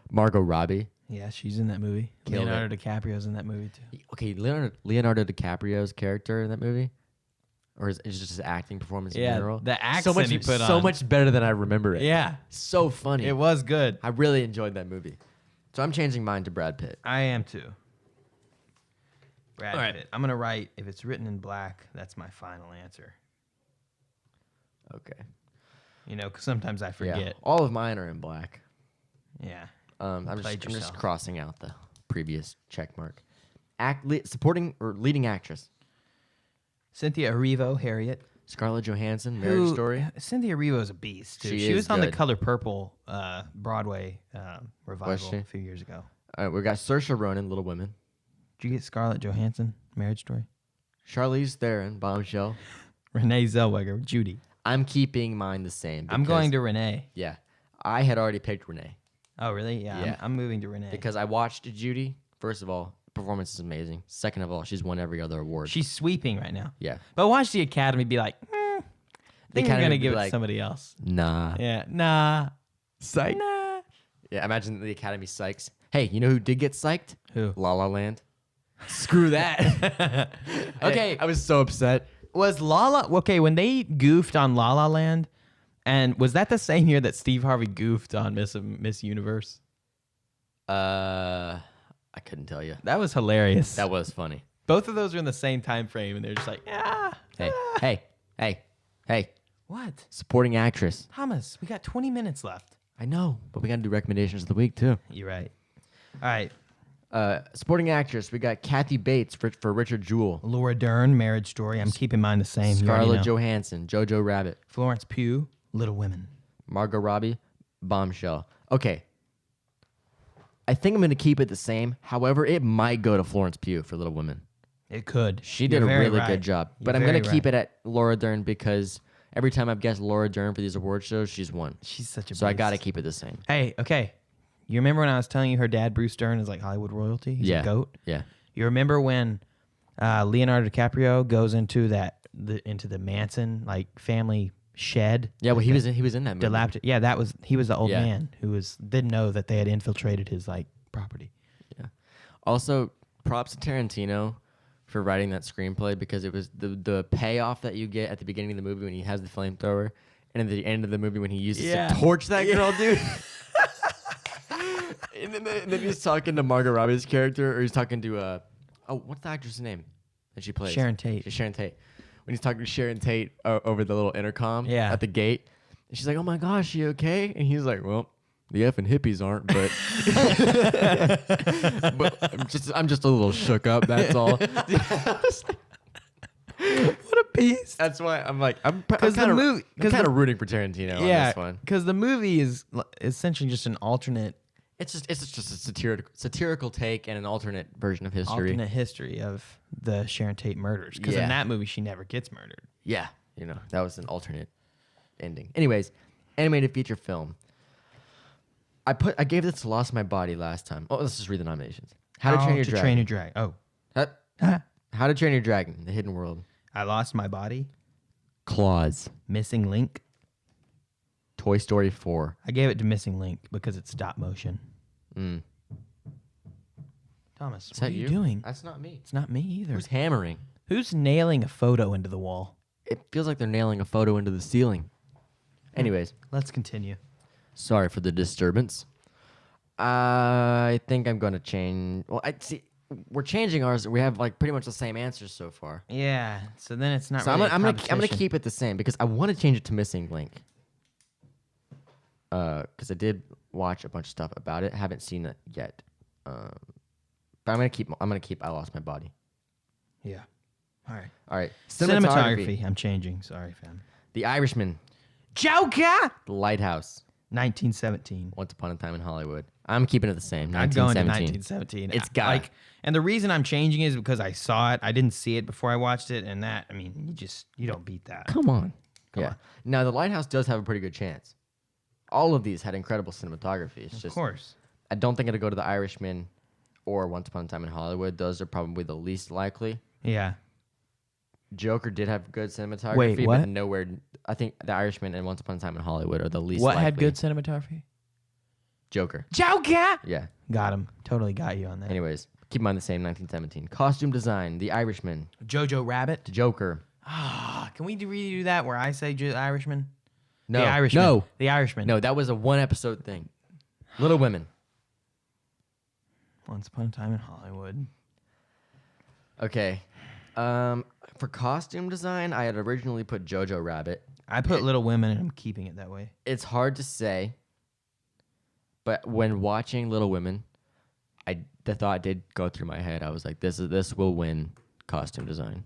Margot Robbie. Yeah, she's in that movie. Killed Leonardo DiCaprio's in that movie too. Okay, Leonardo DiCaprio's character in that movie, or is it just his acting performance in Yeah, general? the accent he put so on. much better than I remember it. Yeah, So funny. it was good. I really enjoyed that movie. So I'm changing mine to Brad Pitt. I am too. Brad All right. Pitt. I'm gonna write if it's written in black. That's my final answer. Okay. You know, 'cause sometimes I Yeah. forget. All of mine are in black. Yeah. I'm Played just yourself. crossing out the previous check mark. Supporting or leading actress. Cynthia Erivo, Harriet. Scarlett Johansson, Marriage Story. Cynthia Erivo's a beast too. She She is was on the good. Color Purple Broadway revival she? a few years ago. All right, we got Saoirse Ronan, Little Women. Did you get Scarlett Johansson, Marriage Story? Charlize Theron, Bombshell. Renee Zellweger, Judy. I'm keeping mine the same. I'm going to Renee. Yeah, I had already picked Renee Oh, really? Yeah. Yeah. I'm moving to Renee. because I watched Judy. First of all, performance is amazing. Second of all, she's won every other award. She's sweeping right now. Yeah. But watch the Academy be like, I think we're Academy going to be give it to like, somebody else. Nah. Yeah. Nah. Psych. Nah. Yeah, imagine the Academy psychs. Hey, you know who did get psyched? Who? La La Land. Screw that. Okay. I was so upset. Was okay, when they goofed on La La Land, and was that the same year that Steve Harvey goofed on Miss Universe? I couldn't tell you. That was hilarious. That was funny. Both of those are in the same time frame, and they're just like, Hey. What? Supporting actress. Thomas, we got 20 minutes left. I know, but we got to do recommendations of the week too. You're right. All right. Supporting actress, we got Kathy Bates for Richard Jewell. Laura Dern, Marriage Story. I'm keeping mine the same. You already Scarlett know. Johansson, Jojo Rabbit. Florence Pugh, Little Women. Margot Robbie, Bombshell. Okay. I think I'm going to keep it the same. However, it might go to Florence Pugh for Little Women. It could. She did a really good job. But I'm going to keep it. it at Laura Dern because every time I've guessed Laura Dern for these award shows, she's won. She's such a So I beast. got to keep it the same. Hey, okay. You remember when I was telling you her dad, Bruce Dern, is like Hollywood royalty? He's a goat? Yeah. You remember when Leonardo DiCaprio goes into the Manson like family shed? Yeah, well, he was in that movie. Dilapidated. Yeah, he was the old Yeah. man who didn't know that they had infiltrated his like property. Yeah. Also, props to Tarantino for writing that screenplay because it was the payoff that you get at the beginning of the movie when he has the flamethrower, and at the end of the movie when he uses it to torch that girl, dude. And then he's talking to Margot Robbie's character, or he's talking to what's the actress' name that she plays? Sharon Tate. It's Sharon Tate. When he's talking to Sharon Tate over the little intercom Yeah. at the gate, and she's like, "Oh my gosh, you okay?" And he's like, "Well, the effing hippies aren't, but but I'm just a little shook up. That's all." What a beast. That's why I'm like I'm kind the of rooting for Tarantino on Yeah, this one. because the movie is essentially just an alternate It's just a satirical take and an alternate version of history. history of the Sharon Tate murders. Because Yeah. in that movie, she never gets murdered. Yeah, that was an alternate ending. Anyways, animated feature film. I gave this to Lost My Body last time. Oh, let's just read the nominations. How to Train Your Dragon. Oh, How to Train Your Dragon, The Hidden World. I Lost My Body. Claws. Missing Link. Toy Story 4. I gave it to Missing Link because it's stop motion. Mm. Thomas, Is what that are you doing? That's not me. It's not me either. Who's hammering? Who's nailing a photo into the wall? It feels like they're nailing a photo into the ceiling. Anyways, Let's continue. sorry for the disturbance. I think I'm going to change. Well, we're changing ours. We have like pretty much the same answers so far. Yeah. So then it's not. So really I'm gonna competition. keep it the same because I want to change it to Missing Link. Because I did watch a bunch of stuff about it. Haven't seen it yet. But I'm gonna keep I Lost My Body. Yeah. All right. All right. Cinematography. I'm changing. Sorry, fam. The Irishman. Joker. The Lighthouse. 1917. Once Upon a Time in Hollywood. I'm keeping it the same. I'm going to 1917. 1917. It's got and the reason I'm changing is because I saw it. I didn't see it before I watched it, and that, I mean, you don't beat that. Come on. Come yeah. on. Now the Lighthouse does have a pretty good chance. all of these had incredible cinematography. It's Of just course. I don't think it'll go to The Irishman or Once Upon a Time in Hollywood. Those are probably the least likely. Yeah. Joker did have good cinematography, Wait, what? but nowhere. I think The Irishman and Once Upon a Time in Hollywood are the least What likely. had good cinematography? Joker. Joker! Yeah. Got him. Totally got you on that. Anyways, keep in mind the same 1917. Costume design, The Irishman. Jojo Rabbit. Joker. Can we redo that where I say Irishman? No. The Irishman. No. The Irishman. No, that was a one episode thing. Little Women. Once Upon a Time in Hollywood. Okay. For costume design, I had originally put Jojo Rabbit. I put Little Women and I'm keeping it that way. It's hard to say, but when watching Little Women, the thought did go through my head. I was like, this will win costume design.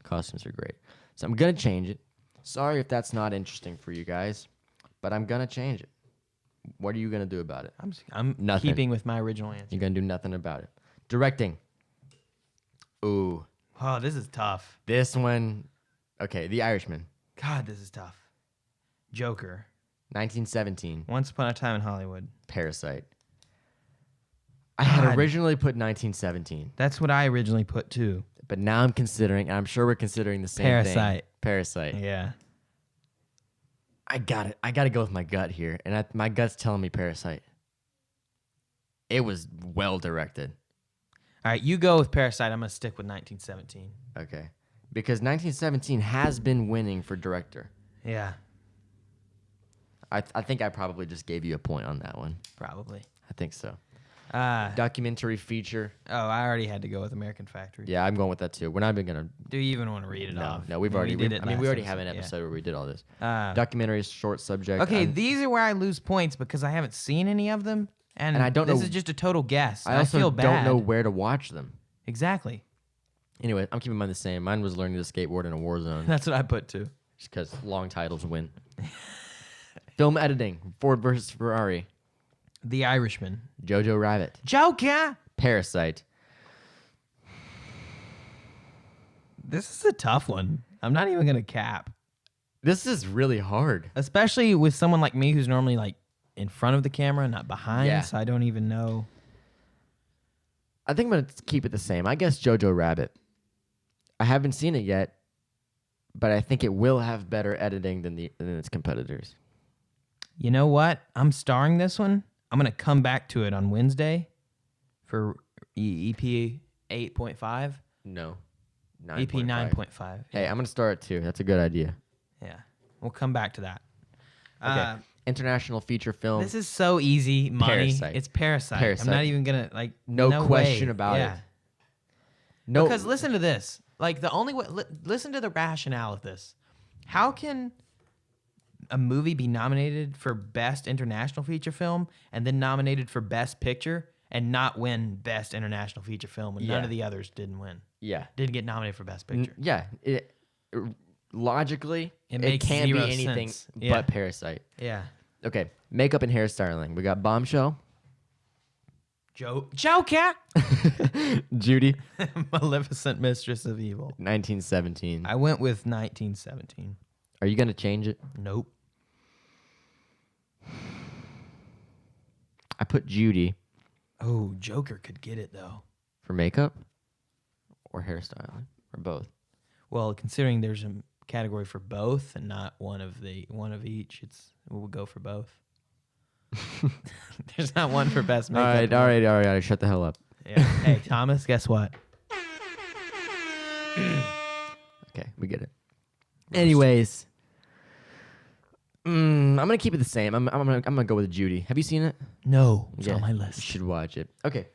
Costumes are great. So I'm gonna change it. Sorry if that's not interesting for you guys, but I'm gonna change it. What are you gonna do about it? I'm Nothing. keeping with my original answer. You're gonna do nothing about it. Directing. Ooh. Oh, this is tough. This one, okay, The Irishman, God, this is tough. Joker. 1917, Once Upon a Time in Hollywood. Parasite. I had God. originally put 1917, That's what I originally put too. but now I'm considering, and I'm sure we're considering the same Parasite. thing. Parasite. Yeah. I got it. I got to go with my gut here, and my gut's telling me Parasite. It was well directed. All right, you go with Parasite. I'm going to stick with 1917. Okay. Because 1917 has been winning for director. Yeah, I think I probably just gave you a point on that one. probably. I think so. Oh, Documentary feature. I already had to go with American Factory. Yeah, I'm going with that too. We're not even going to. Do you even want to read it off? No, we've I mean, already. we did it. I mean, we last already have an yeah. episode where we did all this. Uh, Documentary, short subject. okay, I'm- these are where I lose points because I haven't seen any of them, and I don't this know- is just a total guess. I also feel don't bad. know where to watch them. Exactly. Anyway, I'm keeping mine the same. Mine was learning to skateboard in a war zone, That's what I put too. just because long titles win. Film editing: Ford versus Ferrari, The Irishman. Jojo Rabbit, Joker. Parasite. This is a tough one. I'm not even gonna cap, This is really hard. especially with someone like me who's normally like in front of the camera, not behind. Yeah. So I don't even know. I think I'm gonna keep it the same. I guess Jojo Rabbit. I haven't seen it yet, but I think it will have better editing than its competitors. You know what? I'm starring this one. I'm gonna come back to it on Wednesday for EP 8.5. No. EP 9.5. Hey, I'm gonna start it too. That's a good idea. Yeah, we'll come back to that. Okay. International feature film. This is so easy. Money. Parasite. It's Parasite. Parasite. I'm not even gonna like. No question way. about Yeah. it. No. Because listen to this. Like the only way. Listen to the rationale of this. How can a movie be nominated for Best International Feature Film and then nominated for Best Picture and not win Best International Feature Film when none Yeah. of the others didn't win? Yeah. Didn't get nominated for Best Picture. Yeah. Logically, It it makes can't be zero anything sense. Yeah. but Parasite. Yeah. Okay. Makeup and hairstyling. We got Bombshell, Joker. Judy, Maleficent Mistress of Evil. 1917. I went with 1917. Are you gonna change it? Nope. I put Judy Oh, Joker could get it though. for makeup or hairstyling or both. Well, considering there's a category for both and not one of each, we'll go for both. There's not one for best All makeup. right. Shut the hell up. Yeah. Hey, Thomas, guess what? Okay, we get it. Anyways, I'm gonna keep it the same. I'm gonna go with Judy. Have you seen it? No, it's on my You list. should watch it. Okay,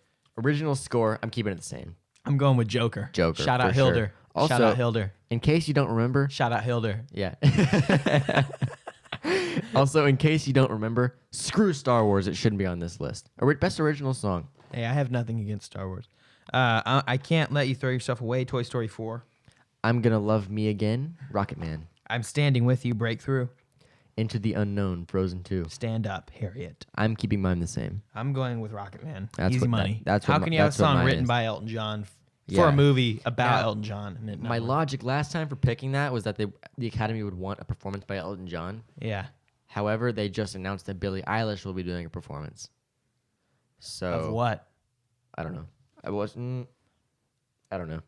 original score. I'm keeping it the same. I'm going with Joker. Joker, Shout out for sure. Hilder. Also- Shout out Hilder. In case you don't remember, Shout out Hilder. yeah. Also, in case you don't remember, screw Star Wars. It shouldn't be on this list. Best original song. Hey, I have nothing against Star Wars. I can't let you throw yourself away. Toy Story 4. I'm gonna love me again. Rocket Man. I'm standing with you. Breakthrough. Into the Unknown. Frozen 2. Stand up. Harriet. I'm keeping mine the same. I'm going with Rocket Man. That's Easy what- money. that's How what can mi- you have a that's what song mine written is. by Elton John for Yeah. a movie about Now, Elton John? And it not My work? logic last time for picking that was that the Academy would want a performance by Elton John. Yeah. However, they just announced that Billie Eilish will be doing a performance. So Of what? I don't know. I don't know.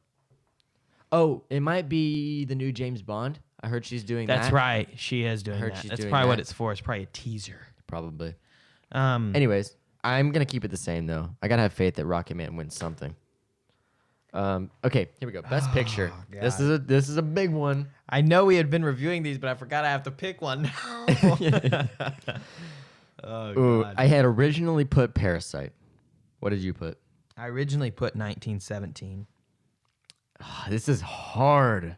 Oh, it might be the new James Bond. I heard she's doing that. That's right. She is doing heard that. she's That's doing probably what that. it's for. It's probably a teaser. Probably. Anyway, Anyways, I'm gonna keep it the same though. I gotta have faith that Rocket Man wins something. Okay, here we go. Best Picture. This is a big one. I know we had been reviewing these, but I forgot I have to pick one. Oh, Ooh, God. I had originally put Parasite. What did you put? I originally put 1917. This is hard.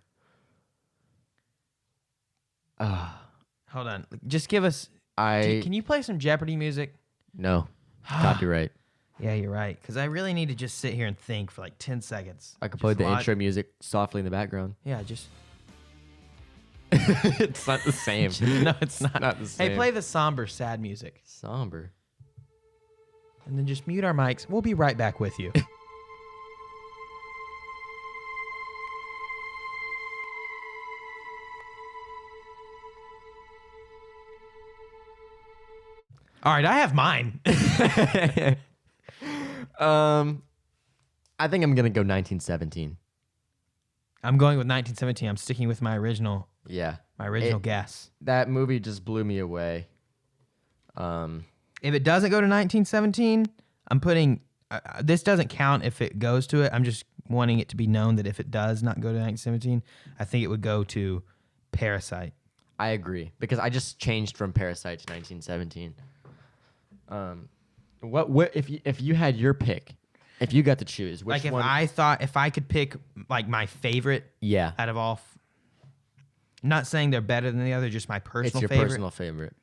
Hold on. Just give us... Can you play some Jeopardy music? No. Copyright. Yeah, you're right. Because I really need to just sit here and think for like 10 seconds. I could play the intro music softly in the background. Yeah, just... It's not the same. No, it's not. Not the same. Hey, play the somber, sad music. Somber. And then just mute our mics. We'll be right back with you. All right, I have mine. I think I'm gonna go 1917. I'm going with 1917. I'm sticking with my original Yeah. guess. That movie just blew me away. If it doesn't go to 1917, I'm putting... this doesn't count if it goes to it. I'm just wanting it to be known that if it does not go to 1917, I think it would go to Parasite. I agree because I just changed from Parasite to 1917. What if you had your pick, if you got to choose, which Like if one? if I could pick like my favorite Yeah, out of all, not saying they're better than the other, just my personal it's your favorite. personal favorite.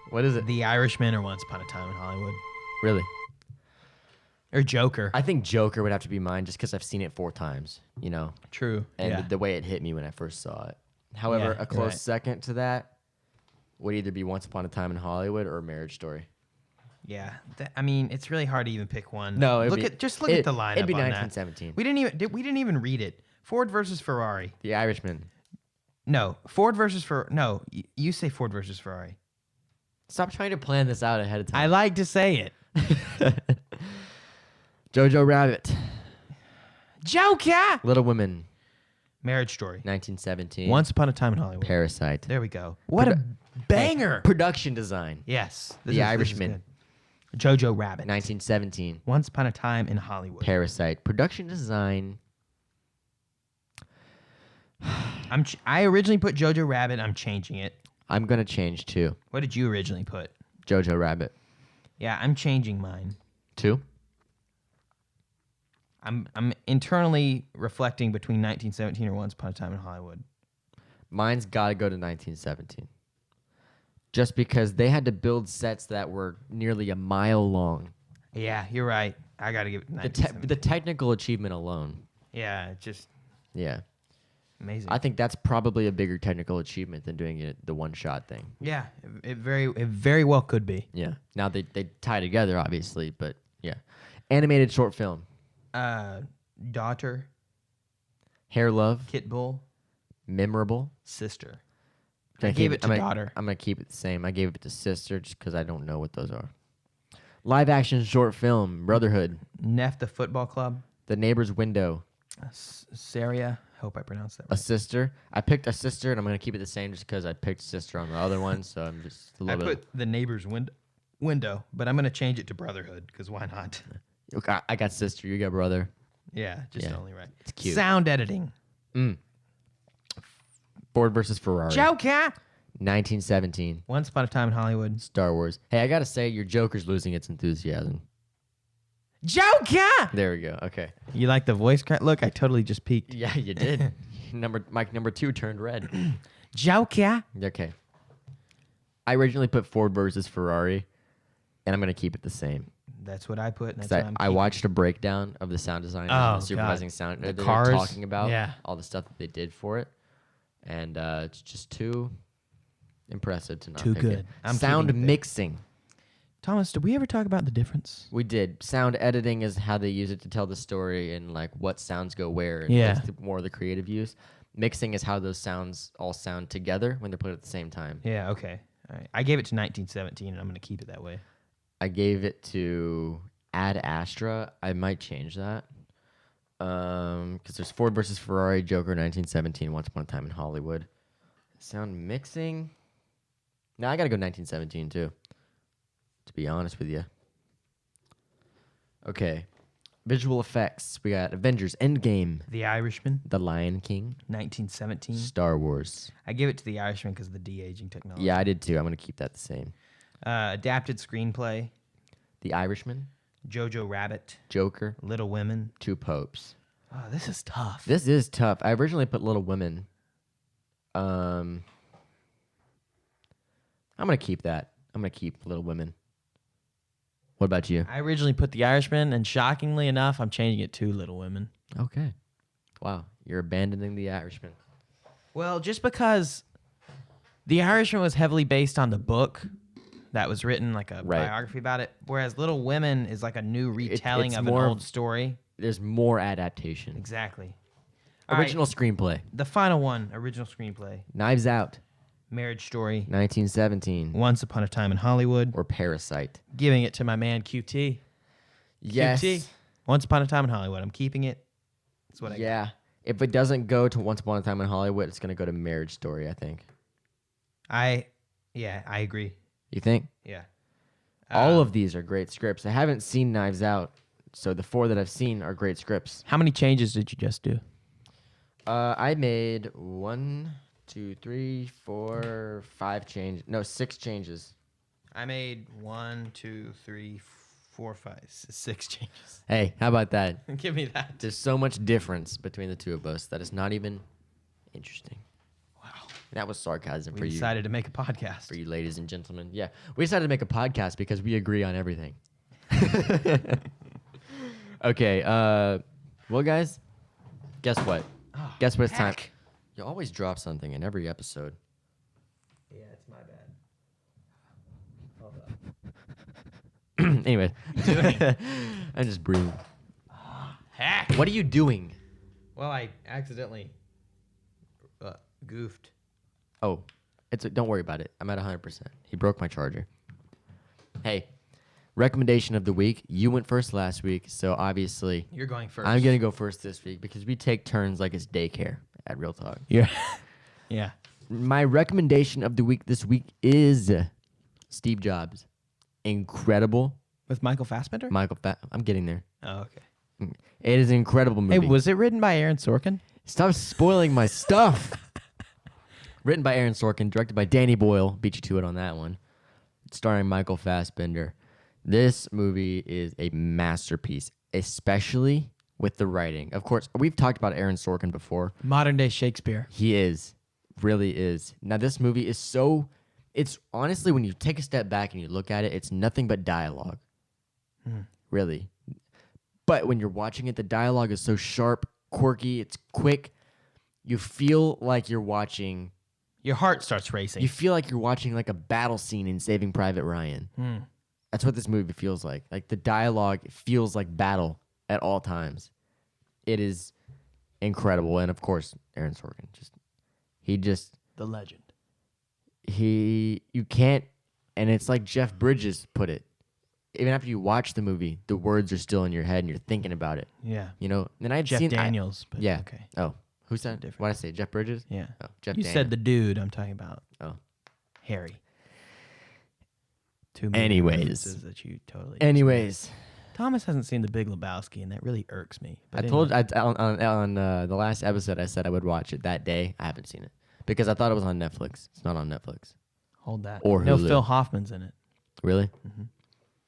What is it? The Irishman or Once Upon a Time in Hollywood Really? or Joker. I think Joker would have to be mine just because I've seen it 4 times, you know, True. and yeah. the way it hit me when I first saw it. However, Yeah, a close right. second to that would either be Once Upon a Time in Hollywood or Marriage Story. Yeah, I mean, it's really hard to even pick one. No, it'd look be- at the lineup. It'd be on that. 1917. We didn't even read it. Ford versus Ferrari. The Irishman. No, Ford versus No, you say Ford versus Ferrari. Stop trying to plan this out ahead of I time. like to say it. Jojo Rabbit. Joker. Little Women. Marriage Story. 1917. Once Upon a Time in Hollywood. Parasite. There we go. What a banger. Production design. Yes. The Irishman. Jojo Rabbit. 1917. Once Upon a Time in Hollywood. Parasite. Production design. I originally put Jojo Rabbit. I'm changing it. I'm going to change 2. What did you originally put? Jojo Rabbit. Yeah, I'm changing mine. 2? I'm internally reflecting between 1917 or Once Upon a Time in Hollywood. Mine's got to go to 1917. Just because they had to build sets that were nearly a mile long. Yeah, you're right. I got to give it 1917. The technical achievement alone. Yeah, it's just Yeah. amazing. I think that's probably a bigger technical achievement than doing it the one-shot thing. Yeah, it very well could be. Yeah. Now they tie together, obviously, but yeah. Animated short film. Daughter, Hair Love. Kit Bull, Memorable. sister. Can I gave keep it to I'm Daughter. I'm going to keep it the same. I gave it to Sister just because I don't know what those are. Live action short film. Brotherhood. Neff the Football Club, The Neighbor's Window. Saria. Hope I pronounced that A right. Sister. I picked A Sister, and I'm going to keep it the same just because I picked Sister on the other one, so I'm just a I little put the neighbor's window, but I'm gonna change it to Brotherhood because why not? Okay, I got Sister. You got Brother. Yeah, just Yeah, only right. it's cute. Sound editing. Ford versus Ferrari. Joker. 1917. Once Upon a Time in Hollywood. Star Wars. Hey, I got to say, your Joker's losing its enthusiasm. Joker. There we go. Okay. You like the voice crack? Look, I totally just peeked. Yeah, you did. Mic number 2 turned red. Joker. Okay. I originally put Ford versus Ferrari, and I'm going to keep it the same. That's what I put. And that's 'Cause what I'm I keeping. watched a breakdown of the sound design, Oh, and the supervising God. sound. The they were cars? talking about Yeah. all the stuff that they did for it, and it's just too impressive to not Too pick good. it. I'm Sound keeping it. mixing. Thomas, did we ever talk about the difference? We did. Sound editing is how they use it to tell the story and like what sounds go where. And Yeah. that's more of the creative use. Mixing is how those sounds all sound together when they're put at the same time. Yeah, okay. All right. I gave it to 1917, and I'm going to keep it that way. I gave it to Ad Astra. I might change that. Because there's Ford versus Ferrari, Joker, 1917, Once Upon a Time in Hollywood. Sound mixing? No, I got to go 1917 too, to be honest with you. Okay. Visual effects. We got Avengers Endgame, The Irishman, The Lion King, 1917. Star Wars. I give it to The Irishman because of the de-aging technology. Yeah, I did too. I'm going to keep that the same. Adapted screenplay, The Irishman, Jojo Rabbit, Joker, Little Women. Two Popes. Oh, this is tough. This is tough. I originally put Little Women. I'm going to keep that. I'm going to keep Little Women. What about you? I originally put The Irishman, and shockingly enough, I'm changing it to Little Women. Okay. Wow. You're abandoning The Irishman. Well, just because The Irishman was heavily based on the book that was written, like a Right. biography about it, whereas Little Women is like a new retelling it's of more- an old story. There's more adaptation. Exactly. All right, Original screenplay. the final one, original screenplay, Knives Out, Marriage Story, 1917. Once Upon a Time in Hollywood. Or Parasite. Giving it to my man QT. Yes. QT. Once Upon a Time in Hollywood. I'm keeping it. That's what I got. Yeah. If it doesn't go to Once Upon a Time in Hollywood, it's going to go to Marriage Story, I think. I agree. You think? Yeah. All of these are great scripts. I haven't seen Knives Out, so the 4 that I've seen are great scripts. How many changes did you just do? I made 1, 2, 3, 4, 5 changes. No, 6 changes. I made 1, 2, 3, 4, 5, 6 changes. Hey, how about that? Give me that. There's so much difference between the two of us that it's not even interesting. Wow. That was sarcasm We for you, decided to make a podcast. for you ladies and gentlemen. Yeah, we decided to make a podcast because we agree on everything. Okay, well, guys, guess what? Oh, Guess what it's time. heck. You always drop something in every episode. Yeah, it's my bad. Hold up. Anyway, I'm just breathing. Heck. What are you doing? Well, I accidentally goofed. Oh, don't worry about it. I'm at 100%. He broke my charger. Hey, recommendation of the week. You went first last week, so obviously You're going first. I'm gonna go first this week because we take turns like it's daycare at Real Talk. Yeah. Yeah. My recommendation of the week this week is Steve Jobs. Incredible. With Michael Fassbender? I'm getting there. Oh, okay. It is an incredible movie. Hey, was it written by Aaron Sorkin? Stop spoiling my stuff. Written by Aaron Sorkin, directed by Danny Boyle. Beat you to it on that one. Starring Michael Fassbender. This movie is a masterpiece, especially with the writing. Of course, we've talked about Aaron Sorkin before. Modern day Shakespeare. He is. Really is. Now, this movie is so... It's honestly, when you take a step back and you look at it, it's nothing but dialogue. Really. But when you're watching it, the dialogue is so sharp, quirky, it's quick. You feel like you're watching... Your heart starts racing. You feel like you're watching like a battle scene in Saving Private Ryan. That's what this movie feels like. Like the dialogue feels like battle at all times. It is incredible. And of course, Aaron Sorkin. The legend. You can't, and it's like Jeff Bridges put it. Even after you watch the movie, the words are still in your head and you're thinking about it. Yeah. You know? And I'd Jeff seen Daniels. But yeah. Okay. Oh, who's that? Different. What did I say? Jeff Bridges? Yeah. Oh, Jeff You Daniels. said the dude. I'm talking about Oh. Harry. Two movie Anyways. references that you totally. Anyways. Thomas hasn't seen The Big Lebowski, and that really irks me. But On the last episode, I said I would watch it that day. I haven't seen it because I thought it was on Netflix. It's not on Netflix. hold that. or no, Hulu. Phil Hoffman's in it. Really? Mm-hmm.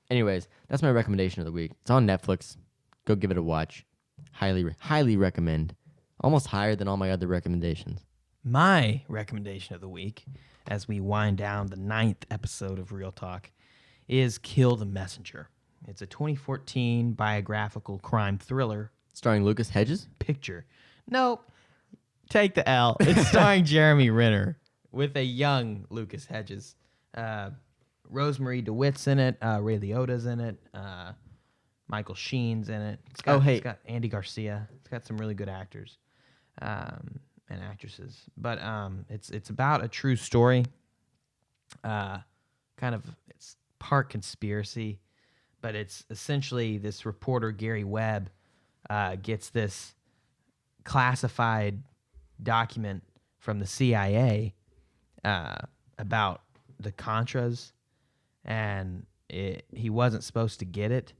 Anyways, that's my recommendation of the week. It's on Netflix. Go give it a watch. Highly recommend. Almost higher than all my other recommendations. My recommendation of the week, as we wind down the 9th episode of Real Talk, is Kill the Messenger. It's a 2014 biographical crime thriller. Starring Lucas Hedges? Picture. Nope. Take the L. It's starring Jeremy Renner with a young Lucas Hedges. Rosemary DeWitt's in it. Ray Liotta's in it. Michael Sheen's in it. It's got Andy Garcia. It's got some really good actors and actresses. But it's about a true story. It's part conspiracy, but it's essentially this reporter Gary Webb gets this classified document from the CIA about the Contras, and he wasn't supposed to get it,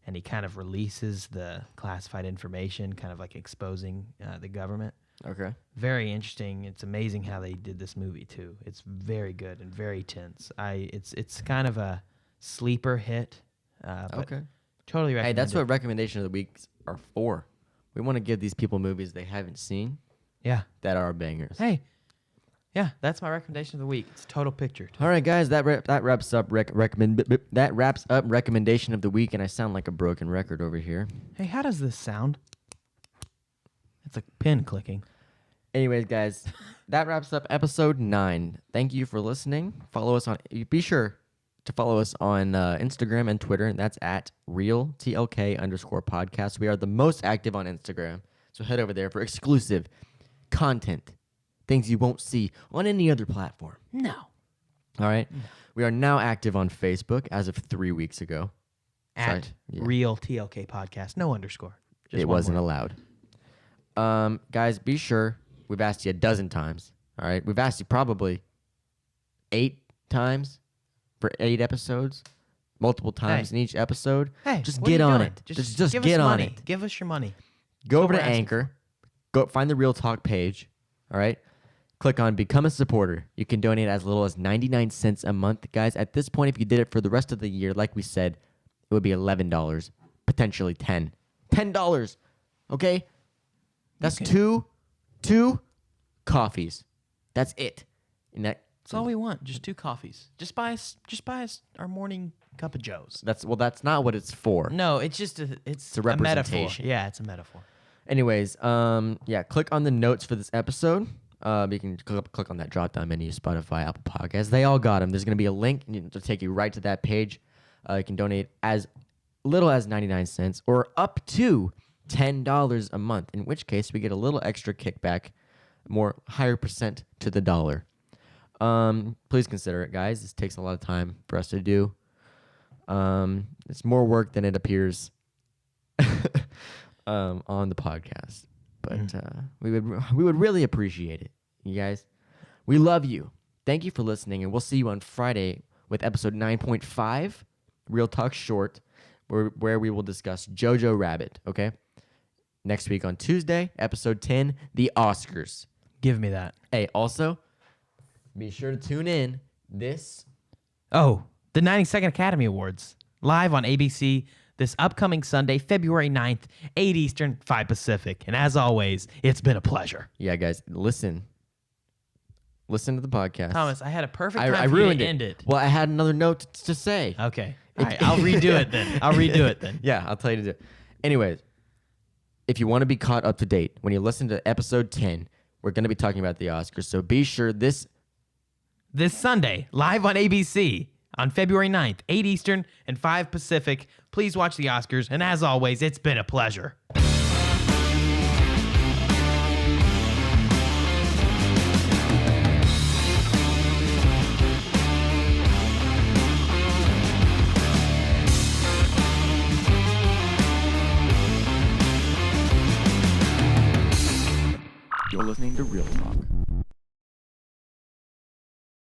and he kind of releases the classified information, kind of like exposing the government. Okay. Very interesting. It's amazing how they did this movie too. It's very good and very tense. It's kind of a sleeper hit. But Okay. Totally recommend. Hey, that's it. what recommendation of the weeks are for. We want to give these people movies they haven't seen Yeah. that are bangers. Hey. Yeah, that's my recommendation of the week. It's Total Picture. All right, guys, that wraps up recommendation of the week, and I sound like a broken record over here. Hey, how does this sound? It's a pin clicking. Anyways, guys, that wraps up episode 9. Thank you for listening. Be sure to follow us on Instagram and Twitter, and that's at realtlk_podcast. We are the most active on Instagram, so head over there for exclusive content, things you won't see on any other platform. No. All right? We are now active on Facebook as of 3 weeks ago. At Sorry. Yeah. Real TLK Podcast. No underscore. Just It one wasn't word. allowed. Guys, be sure. We've asked you a dozen times. All right? We've asked you probably 8 times for 8 episodes, multiple times Hey. in each episode. Hey, just what are get you on doing? it. Just give get us on money. it. Give us your money. Go That's over what to we're asking Anchor. Go find the Real Talk page. All right? Click on Become a Supporter. You can donate as little as 99 cents a month. Guys, at this point, if you did it for the rest of the year, like we said, it would be $11, potentially $10. $10, okay? That's Okay. two coffees. That's it. And That's all we want. Just 2 coffees. Just buy us our morning cup of Joe's. that's not what it's for. No, it's just a metaphor. representation. Yeah, it's a metaphor. Anyways, click on the notes for this episode. You can click on that drop down menu, Spotify, Apple Podcasts. They all got them. There's going to be a link to take you right to that page. You can donate as little as 99 cents or up to $10 a month, in which case we get a little extra kickback, higher percent to the dollar. Please consider it, guys. This takes a lot of time for us to do. It's more work than it appears on the podcast. But we would really appreciate it, you guys. We love you. Thank you for listening, and we'll see you on Friday with episode 9.5, Real Talk Short, where we will discuss Jojo Rabbit, okay? Next week on Tuesday, episode 10, the Oscars. Give me that. Hey, also, be sure to tune in this... Oh, the 92nd Academy Awards, live on ABC this upcoming Sunday, February 9th, 8 Eastern, 5 Pacific. And as always, it's been a pleasure. Yeah, guys, listen to the podcast. Thomas, I had a perfect time I for you ruined to it. end it. Well, I had another note to say. Okay. All right, I'll redo it then. Yeah, I'll tell you to do it. Anyways, if you want to be caught up to date, when you listen to episode 10, we're going to be talking about the Oscars. So be sure This Sunday, live on ABC on February 9th, 8 Eastern and 5 Pacific. Please watch the Oscars. And as always, it's been a pleasure. You're listening to Real Talk